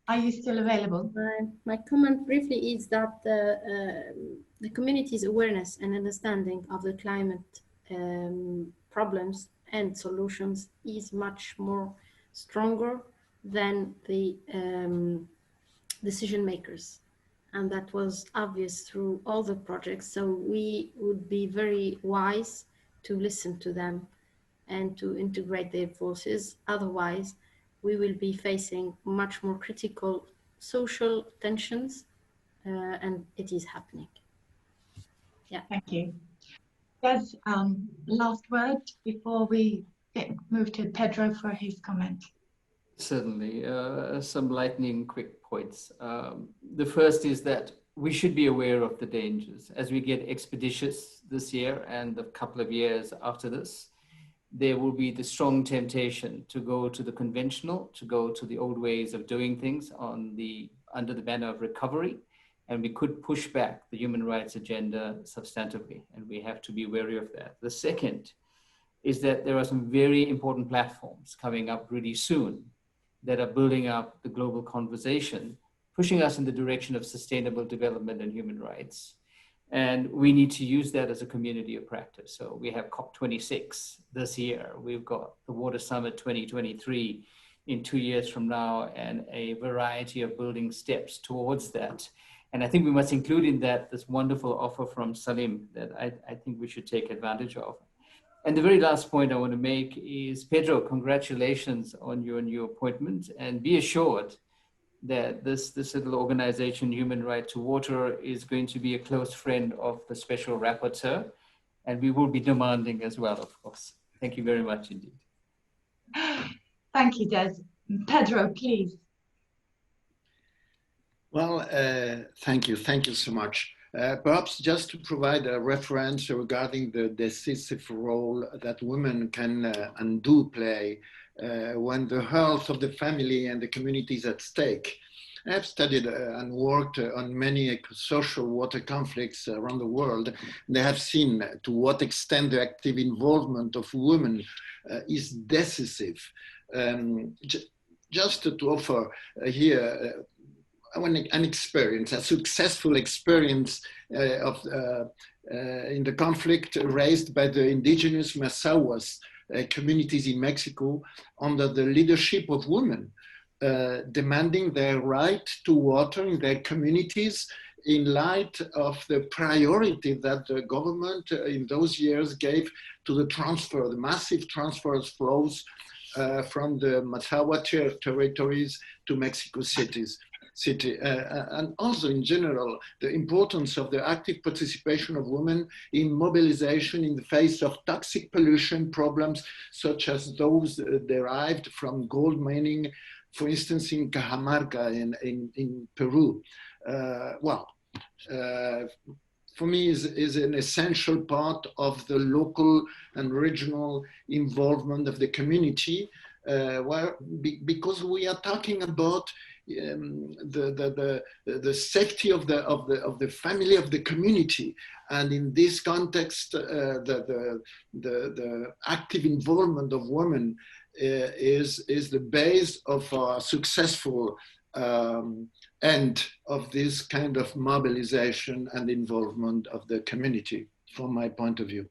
are you still available? My comment briefly is that the community's awareness and understanding of the climate problems and solutions is much more stronger than the decision makers. And that was obvious through all the projects. So we would be very wise to listen to them and to integrate their voices. Otherwise, we will be facing much more critical social tensions, and it is happening. Yeah. Thank you. Yes, last word before we move to Pedro for his comment. Certainly, some lightning quick points. The first is that we should be aware of the dangers. As we get expeditious this year and a couple of years after this, there will be the strong temptation to go to the conventional, to go to the old ways of doing things under the banner of recovery. And we could push back the human rights agenda substantively, and we have to be wary of that. The second is that there are some very important platforms coming up really soon that are building up the global conversation, pushing us in the direction of sustainable development and human rights. And we need to use that as a community of practice. So we have COP26 this year. We've got the Water Summit 2023 in 2 years from now, and a variety of building steps towards that. And I think we must include in that this wonderful offer from Salim that I think we should take advantage of. And the very last point I want to make is, Pedro, congratulations on your new appointment, and be assured that this little organization, Human Right to Water, is going to be a close friend of the Special Rapporteur, and we will be demanding as well, of course. Thank you very much indeed. Thank you, Des. Pedro, please. Well, thank you so much. Perhaps just to provide a reference regarding the decisive role that women can and do play when the health of the family and the community is at stake. I have studied and worked on many social water conflicts around the world. They have seen to what extent the active involvement of women is decisive. Just to offer here an experience, a successful experience in the conflict raised by the indigenous Mazahuas communities in Mexico under the leadership of women, demanding their right to water in their communities in light of the priority that the government in those years gave to the transfer, the massive transfers flows from the Mazahua territories to Mexico City, and also in general, the importance of the active participation of women in mobilization in the face of toxic pollution problems, such as those derived from gold mining, for instance, in Cajamarca in Peru. For me is an essential part of the local and regional involvement of the community, because we are talking about the safety of the family, of the community, and in this context, the active involvement of women is the base of a successful end of this kind of mobilization and involvement of the community, from my point of view.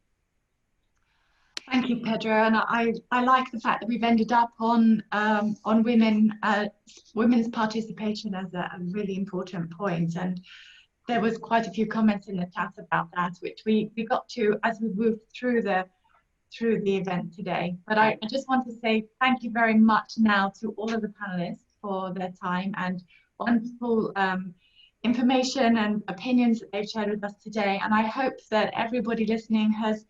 Thank you, Pedro. And I like the fact that we've ended up on women, women's participation as a really important point. And there was quite a few comments in the chat about that, which we got to as we moved through the event today. But I just want to say thank you very much now to all of the panelists for their time and wonderful information and opinions that they've shared with us today. And I hope that everybody listening has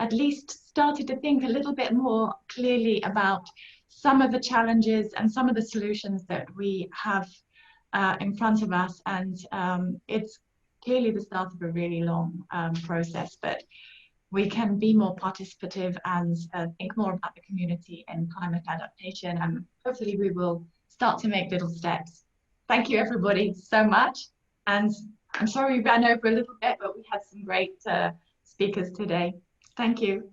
at least started to think a little bit more clearly about some of the challenges and some of the solutions that we have in front of us. And it's clearly the start of a really long process, but we can be more participative and think more about the community and climate adaptation. And hopefully we will start to make little steps. Thank you, everybody, so much. And I'm sorry we ran over a little bit, but we had some great speakers today. Thank you.